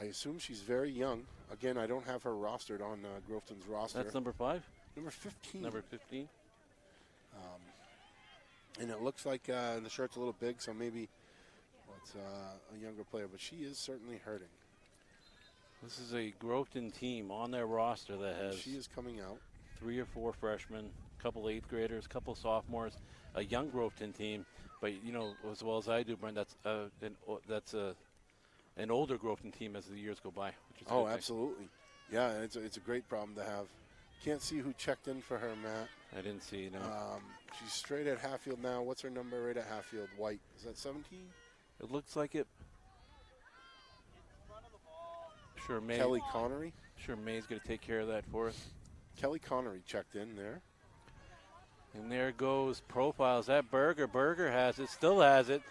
I assume she's very young. Again, I don't have her rostered on Groveton's roster. That's number 5? Number 15. Number 15. And it looks like the shirt's a little big, so maybe it's a younger player, but she is certainly hurting. This is a Groveton team on their roster that has... She is coming out. 3 or 4 freshmen, a couple 8th graders, a couple sophomores, a young Groveton team. But, as well as I do, Brent, that's an older Groveton team as the years go by. Which is absolutely. Yeah, it's a great problem to have. Can't see who checked in for her, Matt. I didn't see, no. She's straight at Hatfield now. What's her number right at Hatfield? White. Is that 17? It looks like it. Sure, May. Kelly Connery. Sure, May's going to take care of that for us. Kelly Connery checked in there. And there goes Profiles. That Berger. Berger has it, still has it.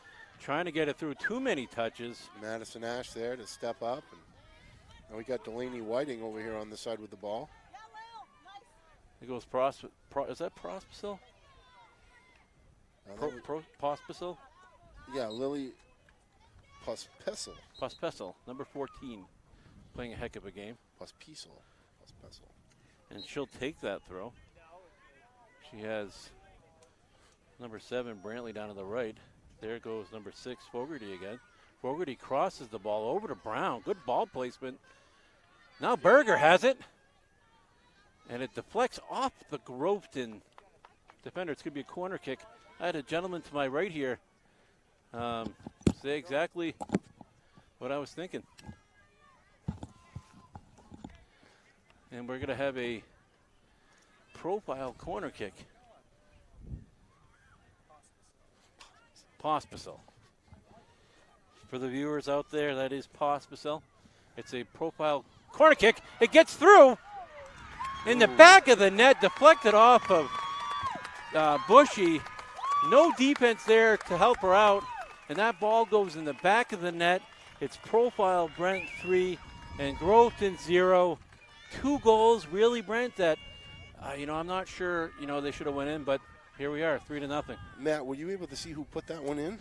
Trying to get it through too many touches. Madison Ash there to step up. And now we got Delaney Whiting over here on the side with the ball. There goes is that Prospisil? Pospisil? Yeah, Lily Pospisil. Pospisil, number 14. Playing a heck of a game. Pospisil. And she'll take that throw. She has number 7, Brantley, down to the right. There goes number 6, Fogarty again. Fogarty crosses the ball over to Brown. Good ball placement. Now Berger has it. And it deflects off the Groveton defender. It's going to be a corner kick. I had a gentleman to my right here say exactly what I was thinking. And we're going to have a profile corner kick. Pospisil. For the viewers out there, that is Pospisil. It's a profile corner kick. It gets through in the back of the net, deflected off of Bushy. No defense there to help her out, and that ball goes in the back of the net. It's profile Brent 3 and Groveton 0. 2 goals, really, Brent, that, I'm not sure, they should have went in, but here we are, 3-0. Matt, were you able to see who put that one in?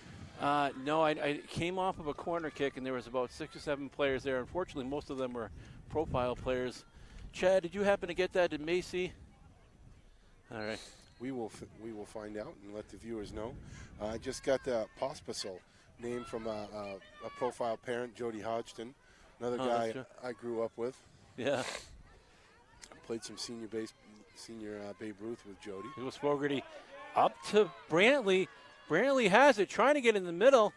No, I came off of a corner kick, and there was about 6 or 7 players there. Unfortunately, most of them were profile players. Chad, did you happen to get that? Did Macy? All right. We will find out and let the viewers know. I just got the Pospisil name from a profile parent, Jody Hodgson, another guy I grew up with. Yeah. Played some senior Babe Ruth with Jody. It was Fogarty up to Brantley. Brantley has it, trying to get in the middle.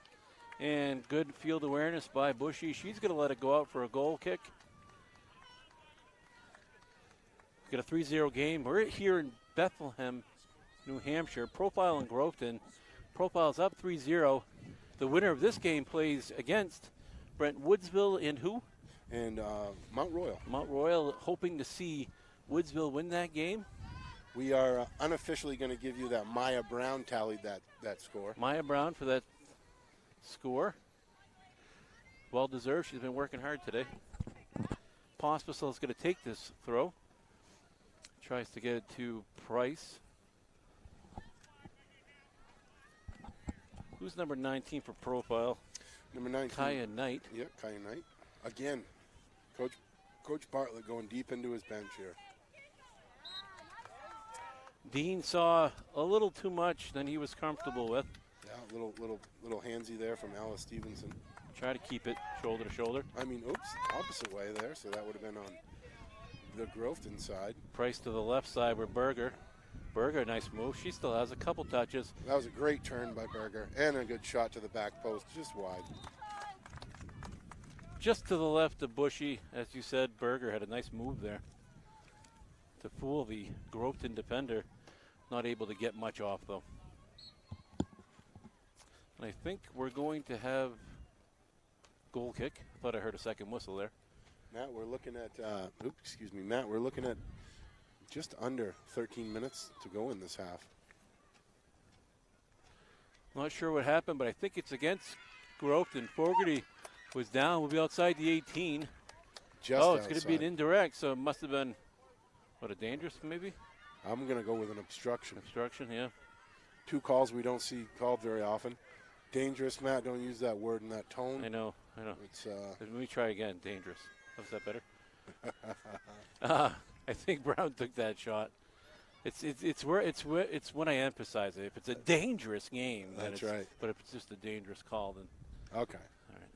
And good field awareness by Bushy. She's going to let it go out for a goal kick. Got a 3-0 game. We're here in Bethlehem, New Hampshire. Profile and Groveton. Profile's up 3-0. The winner of this game plays against Brent Woodsville and who? And Mount Royal. Mount Royal, hoping to see Woodsville win that game. We are unofficially going to give you that Maya Brown tallied that score. Maya Brown for that score. Well deserved. She's been working hard today. Pospisil is going to take this throw. Tries to get it to Price. Who's number 19 for profile? Number 19. Kaya Knight. Yep, Kaya Knight. Again, Coach Bartlett going deep into his bench here. Dean saw a little too much than he was comfortable with. Yeah, little handsy there from Alice Stevenson. Try to keep it shoulder to shoulder. I mean, oops, opposite way there, so that would have been on the Groveton side. Price to the left side with Berger. Berger, nice move. She still has a couple touches. That was a great turn by Berger and a good shot to the back post, just wide. Just to the left of Bushy, as you said, Berger had a nice move there to fool the Groveton defender. Not able to get much off, though. And I think we're going to have goal kick. I thought I heard a second whistle there. Matt, we're looking at, Matt, we're looking at just under 13 minutes to go in this half. Not sure what happened, but I think it's against Groveton. Fogarty was down. We'll be outside the 18. It's going to be an indirect, so it must have been, a dangerous maybe? I'm going to go with an obstruction. Obstruction, yeah. 2 calls we don't see called very often. Dangerous, Matt, don't use that word in that tone. I know. It's let me try again, dangerous. Was that better? I think Brown took that shot. It's when I emphasize it. If it's a dangerous game, that's right. But if it's just a dangerous call, then okay. All right.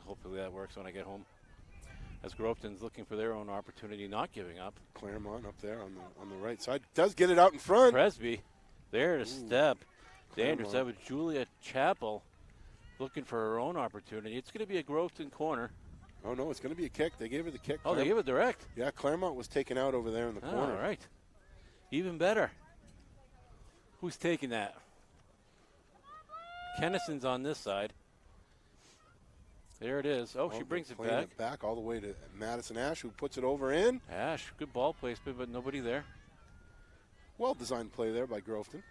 Hopefully that works when I get home. As Groveton's looking for their own opportunity, not giving up. Claremont up there on the right side does get it out in front. Presby, there to step. Dangerous. That was Julia Chappell looking for her own opportunity. It's going to be a Groveton corner. Oh, no, it's going to be a kick. They gave her the kick. Oh, they gave it direct? Yeah, Claremont was taken out over there in the corner. All right. Even better. Who's taking that? Kennison's on this side. There it is. Oh, she brings it back. It back all the way to Madison Ash, who puts it over in. Ash, good ball placement, but nobody there. Well-designed play there by Groveton.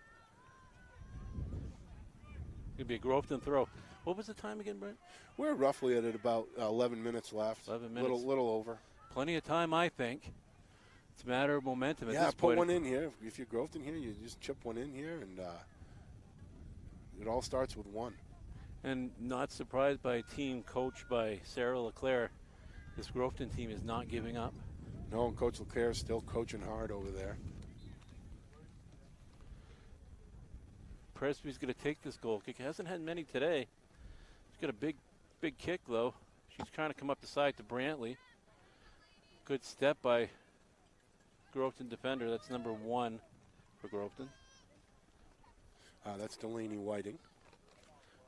It'd be a Groveton throw. What was the time again, Brent? We're roughly at about 11 minutes left. 11 minutes. Little over. Plenty of time, I think. It's a matter of momentum at this point. Yeah, put one in here. If you're Groveton here, you just chip one in here, and it all starts with one. And not surprised by a team coached by Sarah LeClaire. This Groveton team is not giving up. No, and Coach LeClaire is still coaching hard over there. Presby's going to take this goal kick. Hasn't had many today. She's got a big kick, though. She's trying to come up the side to Brantley. Good step by Groveton defender. That's number 1 for Groveton. That's Delaney Whiting.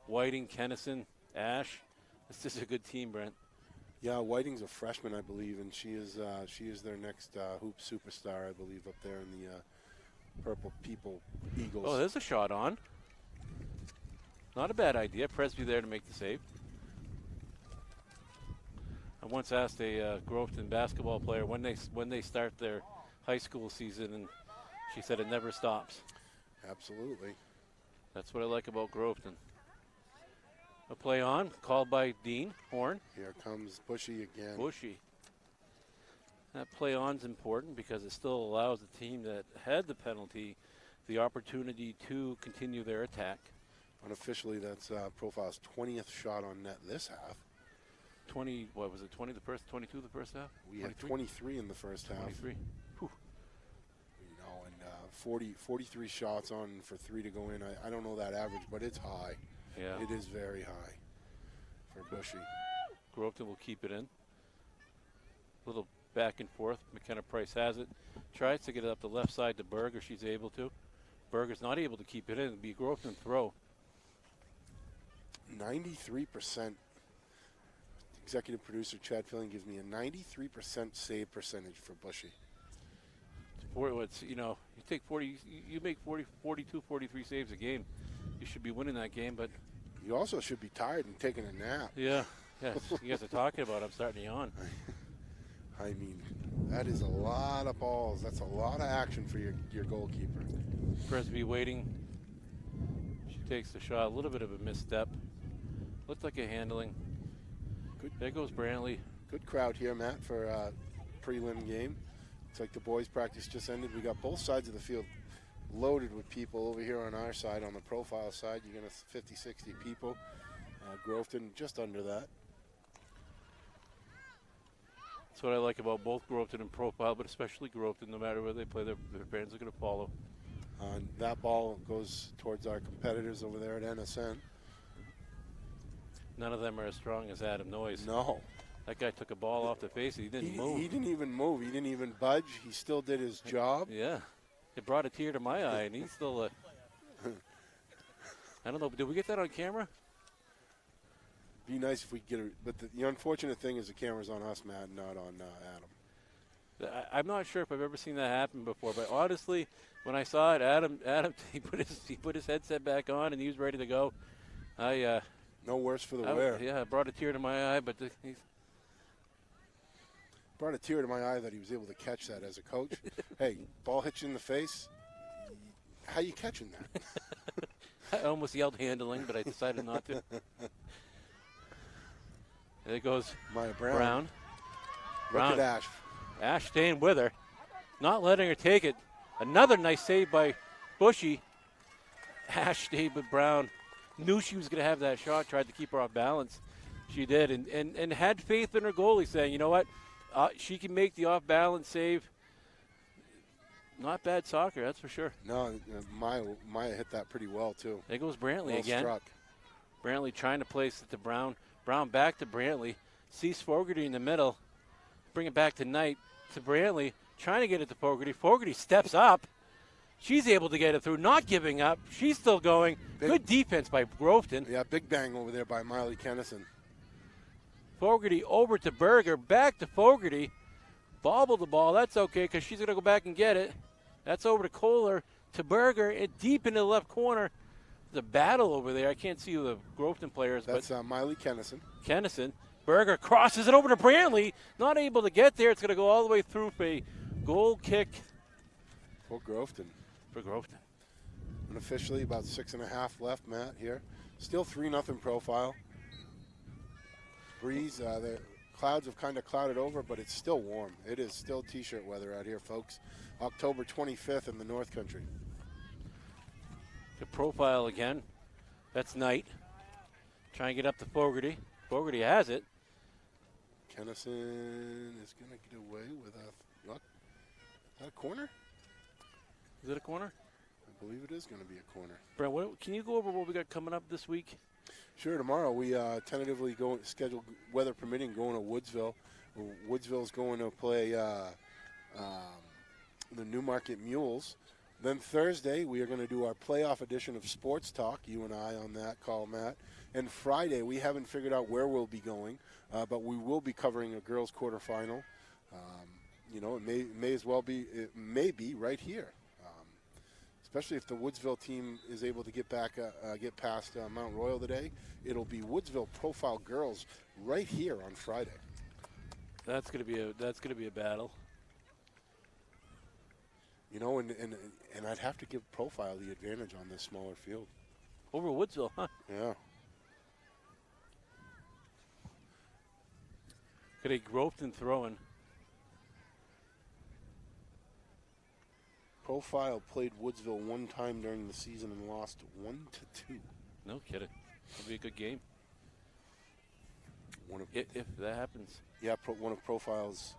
Whiting, Kennison, Ash. This is a good team, Brent. Yeah, Whiting's a freshman, I believe, and she is their next hoop superstar, I believe, up there in the Purple People Eagles. Oh, there's a shot on. Not a bad idea. Presby there to make the save. I once asked a Groveton basketball player when they start their high school season, and she said it never stops. Absolutely. That's what I like about Groveton. A play on, called by Dean Horn. Here comes Bushy again. Bushy. That play on's important because it still allows the team that had the penalty the opportunity to continue their attack. Unofficially, that's Profile's 20th shot on net this half. 20, what was it, 20 the first, 22 the first half? We had 23 in the first half. 23. Whew. You know, and 43 shots on for 3 to go in. I don't know that average, but it's high. Yeah. It is very high for Bushy. Groveton will keep it in. Little back and forth. McKenna Price has it. Tries to get it up the left side to Berger. She's able to. Berger's not able to keep it in. It'll be a Groveton throw. 93%. Executive producer Chad Filling gives me a 93% save percentage for Bushy. You know, you take 40, you make 40, 42, 43 saves a game. You should be winning that game, but you also should be tired and taking a nap. Yeah, yes. You guys are talking about it. I'm starting to yawn. I mean, that is a lot of balls. That's a lot of action for your goalkeeper. Presby waiting. She takes the shot. A little bit of a misstep. Looked like a handling. Good. There goes Brantley. Good crowd here, Matt, for a prelim game. It's like the boys' practice just ended. We got both sides of the field loaded with people. Over here on our side, on the Profile side, you're going to 50, 60 people. Groveton just under that. That's what I like about both Groveton and Profile, but especially Groveton. No matter where they play, their fans are going to follow. That ball goes towards our competitors over there at NSN. None of them are as strong as Adam Noyes. No. That guy took a ball off the face. He didn't move. He didn't even move. He didn't even budge. He still did his job. Yeah. It brought a tear to my eye, and he's still I don't know. Did we get that on camera? Be nice if we get it. But the unfortunate thing is the camera's on us, Matt, not on Adam. I'm not sure if I've ever seen that happen before, but honestly, when I saw it, Adam, he put his headset back on, and he was ready to go. No worse for the wear. Yeah, it brought a tear to my eye, but he's brought a tear to my eye that he was able to catch that as a coach. Hey, ball hits you in the face. How you catching that? I almost yelled handling, but I decided not to. There goes Maya Brown. Look at Ash. Ash staying with her, not letting her take it. Another nice save by Bushy. Ash stayed with Brown. Knew she was going to have that shot, tried to keep her off balance. She did, and had faith in her goalie, saying, you know what, she can make the off-balance save. Not bad soccer, that's for sure. No, Maya hit that pretty well, too. There goes Brantley well again. Struck. Brantley trying to place it to Brown. Brown back to Brantley. Sees Fogarty in the middle. Bring it back to Knight to Brantley. Trying to get it to Fogarty. Fogarty steps up. She's able to get it through, not giving up. She's still going. Good defense by Groveton. Yeah, big bang over there by Miley Kennison. Fogarty over to Berger, back to Fogarty. Bobble the ball. That's okay because she's going to go back and get it. That's over to Kohler, to Berger, deep into the left corner. There's a battle over there. I can't see who the Groveton player is. That's Miley Kennison. Kennison. Berger crosses it over to Brantley. Not able to get there. It's going to go all the way through for a goal kick. For Groveton. For Groveton. Unofficially, about 6.5 left, Matt, here. Still 3-0 Profile. Breeze, the clouds have kind of clouded over, but it's still warm. It is still T-shirt weather out here, folks. October 25th in the North Country. The Profile again. That's Knight. Trying to get up to Fogarty. Fogarty has it. Kennison is going to get away with a... Look. Is that a corner? Is it a corner? I believe it is going to be a corner. Brent, can you go over what we got coming up this week? Sure. Tomorrow we tentatively scheduled, weather permitting, going to Woodsville. Woodsville's going to play the Newmarket Mules. Then Thursday, we are going to do our playoff edition of Sports Talk, you and I on that call, Matt. And Friday, we haven't figured out where we'll be going, but we will be covering a girls' quarterfinal. It may be right here, especially if the Woodsville team is able to get past Mount Royal today. It'll be Woodsville Profile Girls right here on Friday. That's going to be a battle. And I'd have to give Profile the advantage on this smaller field. Over Woodsville, huh? Yeah. Could a Groveton throwing? Profile played Woodsville one time during the season and lost 1-2. No kidding. It'll be a good game. If that happens. Yeah, one of Profile's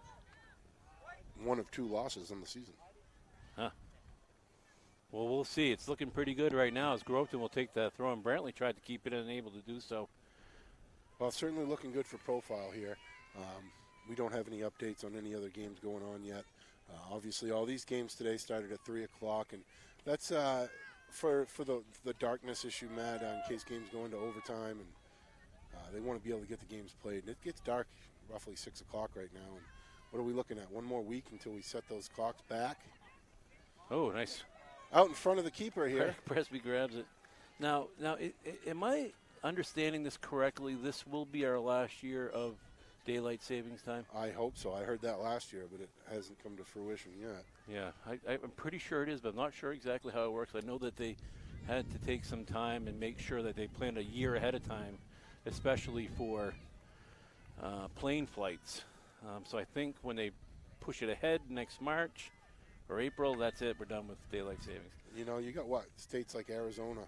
one of 2 losses in the season. Huh. Well, we'll see. It's looking pretty good right now as Groveton will take that throw, and Brantley tried to keep it unable to do so. Well, certainly looking good for Profile here. We don't have any updates on any other games going on yet. Obviously, all these games today started at 3 o'clock, and that's for the darkness issue, Matt, in case games go into overtime, and they want to be able to get the games played. And it gets dark roughly 6 o'clock right now. And what are we looking at? One more week until we set those clocks back. Oh, nice. Out in front of the keeper here. Presby grabs it. Now, am I understanding this correctly? This will be our last year of daylight savings time? I hope so. I heard that last year, but it hasn't come to fruition yet. Yeah, I'm pretty sure it is, but I'm not sure exactly how it works. I know that they had to take some time and make sure that they planned a year ahead of time, especially for plane flights. So I think when they push it ahead next March or April, that's it. We're done with daylight savings. You got states like Arizona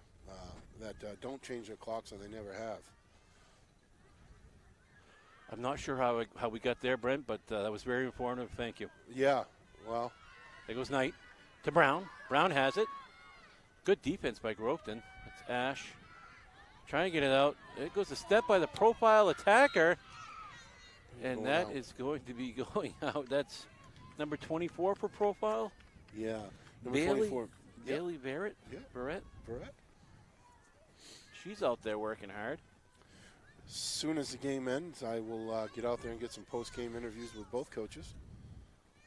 that don't change their clocks, and they never have. I'm not sure how we got there, Brent, but that was very informative. Thank you. Yeah, well. There goes Knight to Brown. Brown has it. Good defense by Groveton. That's Ash. Trying to get it out. It goes a step by the Profile attacker. And that is going to be going out. That's number 24 for Profile. Yeah, number 24. Bailey Barrett? Yeah. Barrett? Barrett. She's out there working hard. As soon as the game ends, I will get out there and get some post-game interviews with both coaches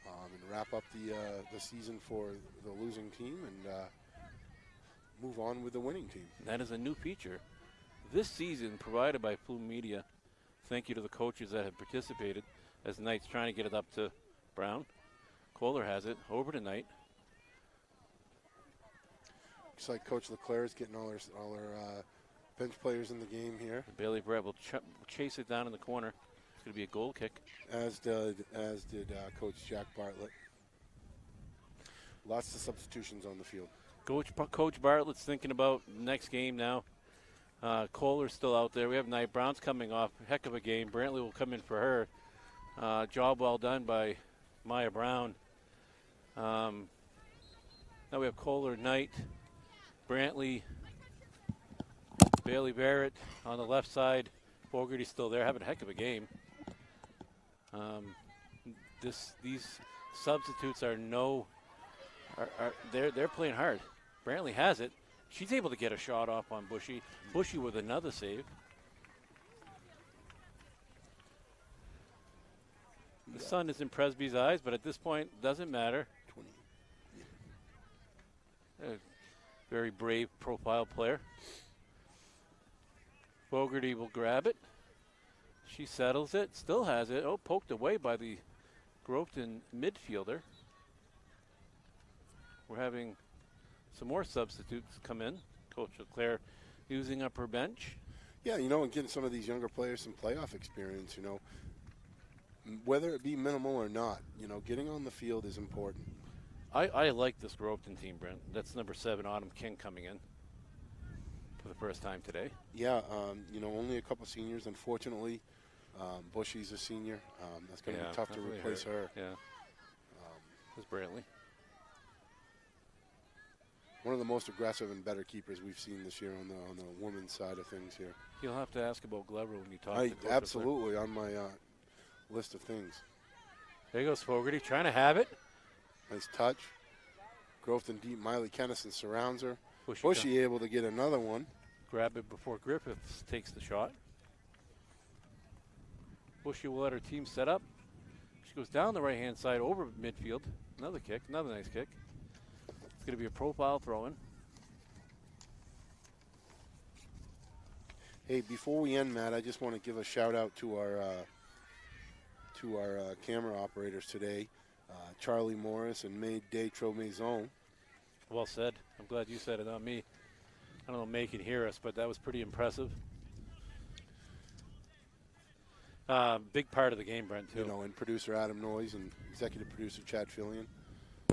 and wrap up the season for the losing team and move on with the winning team. That is a new feature this season provided by Flume Media. Thank you to the coaches that have participated as Knight's trying to get it up to Brown. Kohler has it over to Knight. Looks like Coach Leclerc is getting all her bench players in the game here. Bailey Brett will chase it down in the corner. It's going to be a goal kick. As did Coach Jack Bartlett. Lots of substitutions on the field. Coach Bartlett's thinking about next game now. Kohler's still out there. We have Knight. Brown's coming off. Heck of a game. Brantley will come in for her. Job well done by Maya Brown. Now we have Kohler, Knight, Brantley, Bailey Barrett on the left side. Fogarty's still there, having a heck of a game. These substitutes are they're playing hard. Brantley has it. She's able to get a shot off on Bushy. Bushy with another save. The sun is in Presby's eyes, but at this point, doesn't matter. 20. Yeah. Very brave Profile player. Fogarty will grab it. She settles it, still has it. Oh, poked away by the Groveton midfielder. We're having some more substitutes come in. Coach Leclerc using up her bench. Yeah, and getting some of these younger players some playoff experience, whether it be minimal or not, getting on the field is important. I like this Groveton team, Brent. That's number 7, Autumn King, coming in for the first time today. Yeah, only a couple seniors, unfortunately. Bushy's a senior. That's going to be tough to replace her. Yeah. There's Brantley. One of the most aggressive and better keepers we've seen this year on the women's side of things here. You'll have to ask about Glover when you talk to Coach absolutely, on my list of things. There goes Fogarty trying to have it. Nice touch. Grofton deep. Miley Kennison surrounds her. Bushy Bushy able to get another one. Grab it before Griffiths takes the shot. Bushy will let her team set up. She goes down the right-hand side over midfield. Another kick, another nice kick. It's going to be a profile throw-in. Hey, before we end, Matt, I just want to give a shout-out to our camera operators today, Charlie Morris and May Detromaison. Well said. I'm glad you said it, not me. I don't know if May can hear us, but that was pretty impressive. Big part of the game, Brent, too. You know, and producer Adam Noyes and executive producer Chad Fillion.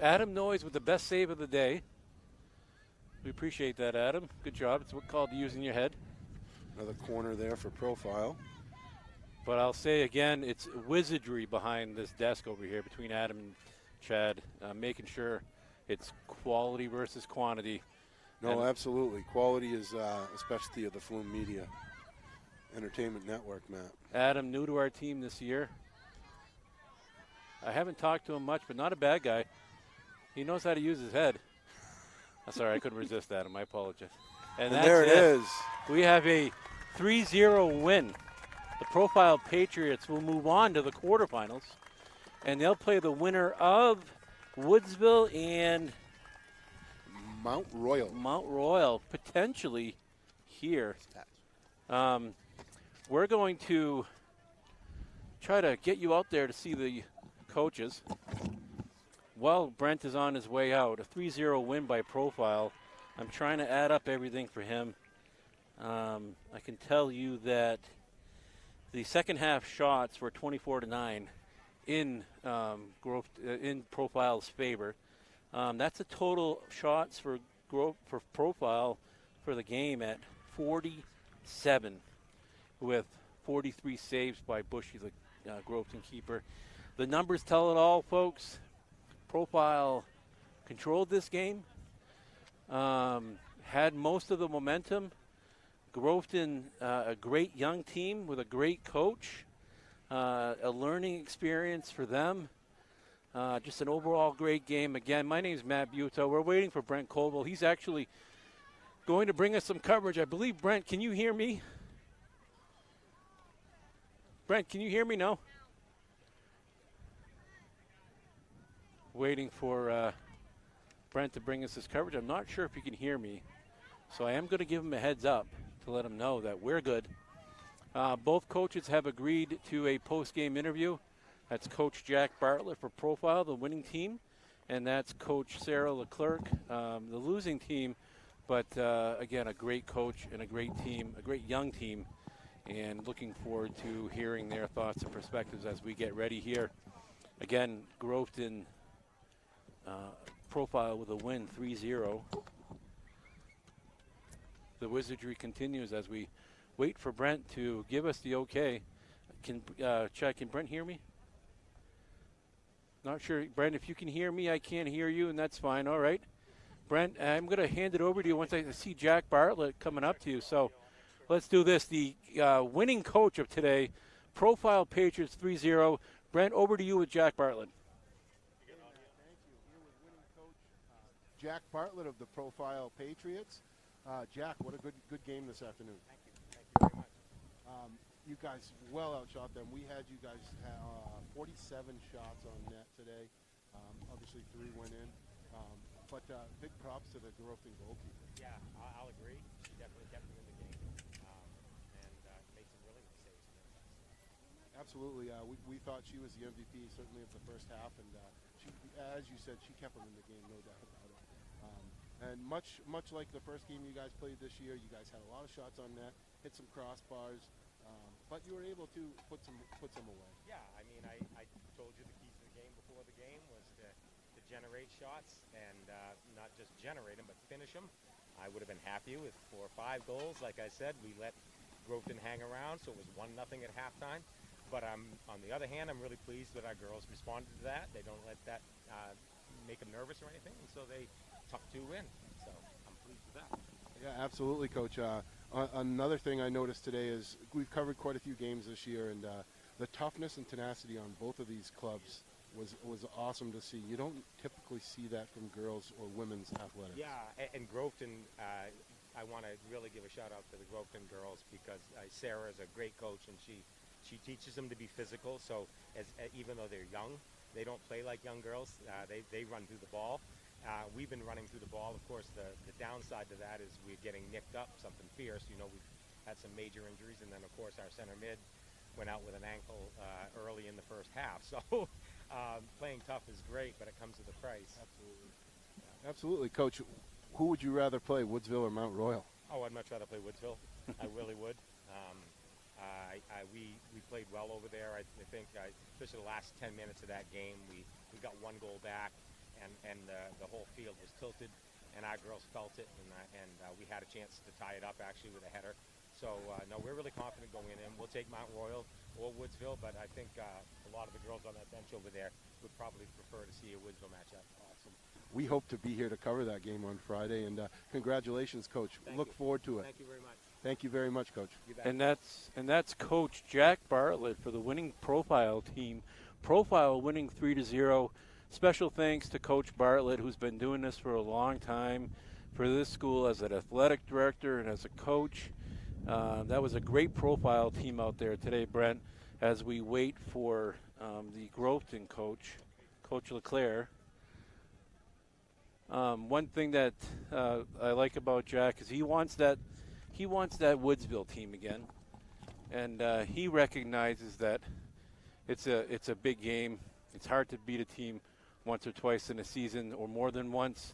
Adam Noyes with the best save of the day. We appreciate that, Adam. Good job. It's what called using your head. Another corner there for profile. But I'll say again, it's wizardry behind this desk over here between Adam and Chad, making sure it's quality versus quantity. No, absolutely. Quality is a specialty of the Flume Media Entertainment Network, Matt. Adam, new to our team this year. I haven't talked to him much, but not a bad guy. He knows how to use his head. I'm sorry, I couldn't resist that. I apologize. And there it is. We have a 3-0 win. The Profile Patriots will move on to the quarterfinals, and they'll play the winner of Woodsville and Mount Royal. Mount Royal, potentially here. We're going to try to get you out there to see the coaches. While Brent is on his way out, a 3-0 win by Profile. I'm trying to add up everything for him. I can tell you that the second half shots were 24-9 in Profile's favor. That's a total shots for Profile for the game at 47, with 43 saves by Bushy, the Groveton keeper. The numbers tell it all, folks. Profile controlled this game, had most of the momentum. Groveton, a great young team with a great coach, a learning experience for them. Just an overall great game. Again, my name is Matt Buto. We're waiting for Brent Colville. He's actually going to bring us some coverage. I believe, Brent, can you hear me? Brent, can you hear me? No? Waiting for Brent to bring us his coverage. I'm not sure if he can hear me, so I am going to give him a heads up to let him know that we're good. Both coaches have agreed to a post-game interview. That's Coach Jack Bartlett for Profile, the winning team, and that's Coach Sarah Leclerc, the losing team. But again, a great coach and a great team, a great young team, and looking forward to hearing their thoughts and perspectives as we get ready here. Again, Groveton Profile with a win, 3-0. The wizardry continues as we wait for Brent to give us the okay. Chad, can Brent hear me? Not sure. Brent, if you can hear me, I can't hear you, and that's fine. All right. Brent, I'm going to hand it over to you once I see Jack Bartlett coming up to you. So let's do this. The winning coach of today, Profile Patriots 3-0. Brent, over to you with Jack Bartlett. Thank you. Here with winning coach Jack Bartlett of the Profile Patriots. Jack, what a good game this afternoon. Thank you very much. You guys well outshot them. We had you guys 47 shots on net today. Obviously 3 went in. But big props to the Groveton goalkeeper. Yeah, I'll agree. She definitely kept them in the game and made some really good saves. Absolutely. We thought she was the MVP, certainly of the first half. And she, as you said, she kept them in the game, no doubt about it. And much like the first game you guys played this year, you guys had a lot of shots on net, hit some crossbars, but you were able to put some away. Yeah, I mean, I told you the keys to the game before the game was to generate shots and not just generate them, but finish them. I would have been happy with 4 or 5 goals. Like I said, we let Groveton hang around, so it was 1-0 at halftime. But on the other hand, I'm really pleased that our girls responded to that. They don't let that make them nervous or anything, and so they tucked 2 in. So I'm pleased with that. Yeah, absolutely, Coach. Another thing I noticed today is we've covered quite a few games this year, and the toughness and tenacity on both of these clubs was awesome to see. You don't typically see that from girls or women's athletics. Yeah, and Groveton, I want to really give a shout out to the Groveton girls because Sarah is a great coach, and she teaches them to be physical. So even though they're young, they don't play like young girls. They run through the ball. We've been running through the ball. Of course, the downside to that is we're getting nicked up, something fierce. You know, we've had some major injuries, and then, of course, our center mid went out with an ankle early in the first half. So playing tough is great, but it comes with a price. Absolutely. Yeah. Absolutely. Coach, who would you rather play, Woodsville or Mount Royal? Oh, I'd much rather play Woodsville. I really would. We played well over there. I think, especially the last 10 minutes of that game, we got one goal back, and the whole field was tilted, and our girls felt it, and we had a chance to tie it up actually with a header. So no, we're really confident going in. We'll take Mount Royal or Woodsville, but I think a lot of the girls on that bench over there would probably prefer to see a Woodsville matchup. Awesome. We hope to be here to cover that game on Friday, and congratulations, Coach. Look forward to it. Thank you very much. Thank you very much, Coach. And that's Coach Jack Bartlett for the winning Profile team. Profile winning 3-0. Special thanks to Coach Bartlett, who's been doing this for a long time for this school as an athletic director and as a coach. That was a great Profile team out there today, Brent, as we wait for the Groveton coach, Coach LeClaire. One thing that I like about Jack is he wants that Woodsville team again, and he recognizes that it's a big game. It's hard to beat a team once or twice in a season, or more than once.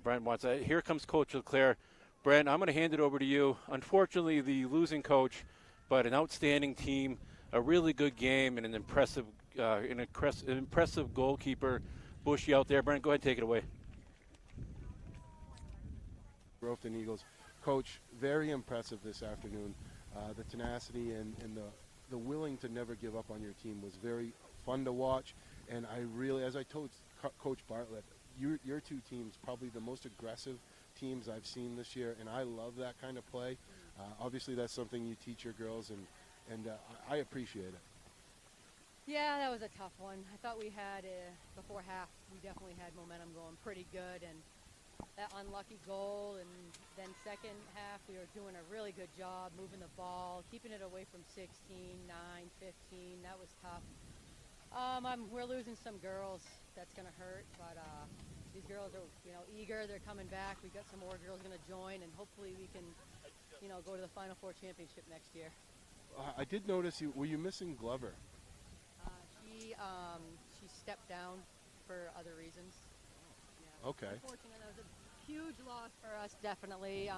Brent wants that. Here comes Coach LeClaire. Brent, I'm going to hand it over to you. Unfortunately, the losing coach, but an outstanding team, a really good game, and an impressive goalkeeper, Bushy out there. Brent, go ahead and take it away. Groveton Eagles. Coach, very impressive this afternoon. The tenacity and the willing to never give up on your team was very fun to watch. And I really, as I told Coach Bartlett, your two teams probably the most aggressive teams I've seen this year, and I love that kind of play. Obviously, that's something you teach your girls, and I appreciate it. Yeah, that was a tough one. I thought we had, before half, we definitely had momentum going pretty good, and that unlucky goal, and then second half we were doing a really good job moving the ball, keeping it away from 16, 9, 15. That was tough. We're losing some girls. That's going to hurt, but these girls are, eager. They're coming back. We've got some more girls going to join, and hopefully we can, go to the Final Four championship next year. I did notice were you missing Glover? She stepped down for other reasons. Yeah. Okay. Unfortunate. That was a huge loss for us, definitely.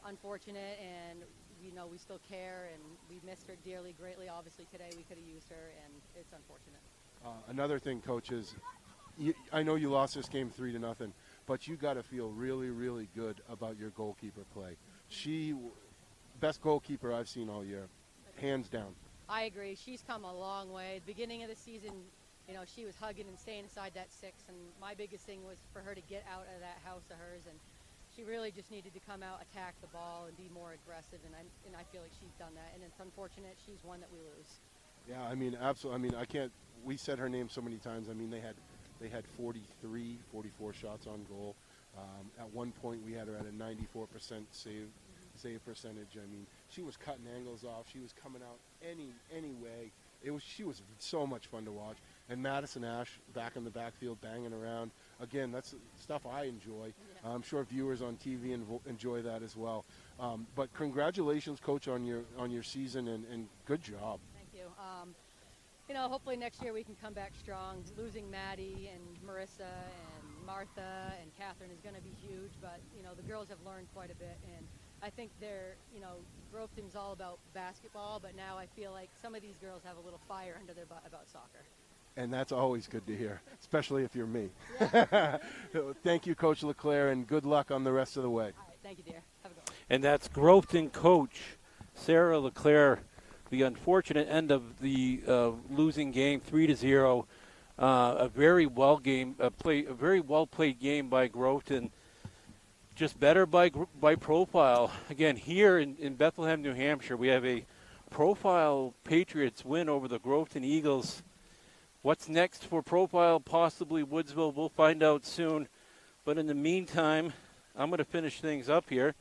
Unfortunate, and we still care, and we missed her dearly, greatly. Obviously today we could have used her, and it's unfortunate. Another thing, Coach, is I know you lost this game 3-0, but you got to feel really, really good about your goalkeeper play. She, best goalkeeper I've seen all year, hands down. I agree. She's come a long way. At the beginning of the season, she was hugging and staying inside that 6, and my biggest thing was for her to get out of that house of hers, and she really just needed to come out, attack the ball, and be more aggressive, and I feel like she's done that, and it's unfortunate she's one that we lose. Yeah, I mean, absolutely. I mean, I can't. We said her name so many times. I mean, they had 43, 44 shots on goal. At one point, we had her at a 94% save percentage. I mean, she was cutting angles off. She was coming out any way. She was so much fun to watch. And Madison Ash back in the backfield, banging around. Again, that's stuff I enjoy. Yeah. I'm sure viewers on TV enjoy that as well. But congratulations, Coach, on your season, and good job. Thank you. Hopefully next year we can come back strong. Losing Maddie and Marissa and Martha and Catherine is going to be huge, but the girls have learned quite a bit, and I think they're, Groveton's all about basketball, but now I feel like some of these girls have a little fire under their butt about soccer. And that's always good to hear, especially if you're me. Yeah. Thank you, Coach LeClaire, and good luck on the rest of the way. All right, thank you, dear. Have a good one. And that's Groveton coach Sarah LeClaire. The unfortunate end of the losing game, 3-0. A very well played game by Groveton. Just better by Profile. Again, here in Bethlehem, New Hampshire, we have a Profile Patriots win over the Groveton Eagles. What's next for Profile, possibly Woodsville, we'll find out soon. But in the meantime, I'm going to finish things up here.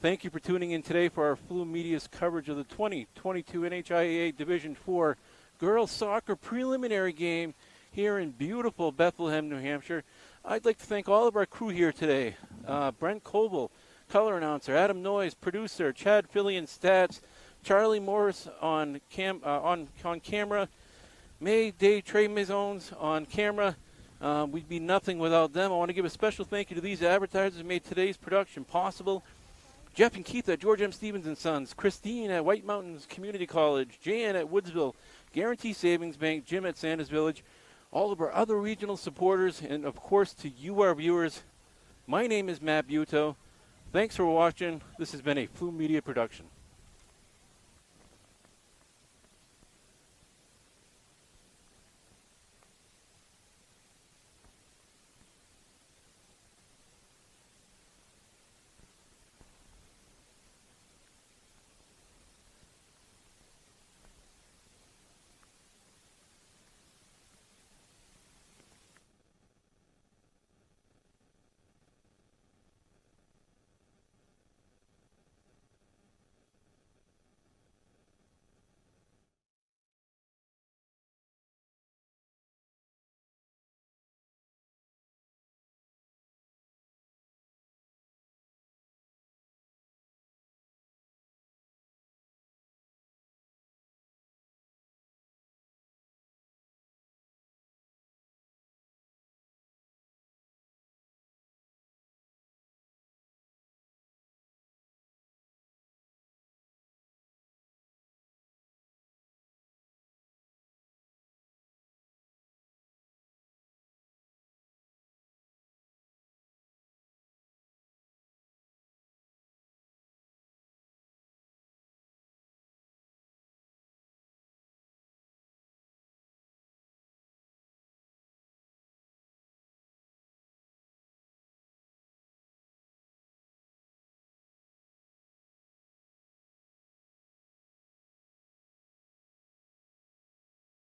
Thank you for tuning in today for our Flume Media's coverage of the 2022 NHIAA Division IV Girls Soccer Preliminary Game here in beautiful Bethlehem, New Hampshire. I'd like to thank all of our crew here today. Brent Coble, color announcer, Adam Noyes, producer, Chad Fillion, stats, Charlie Morris on camera, May Day Trey Maisons on camera. We'd be nothing without them. I want to give a special thank you to these advertisers who made today's production possible. Jeff and Keith at George M. Stevens & Sons, Christine at White Mountains Community College, Jan at Woodsville, Guarantee Savings Bank, Jim at Sanders Village, all of our other regional supporters, and of course to you, our viewers. My name is Matt Buto. Thanks for watching. This has been a Flume Media production.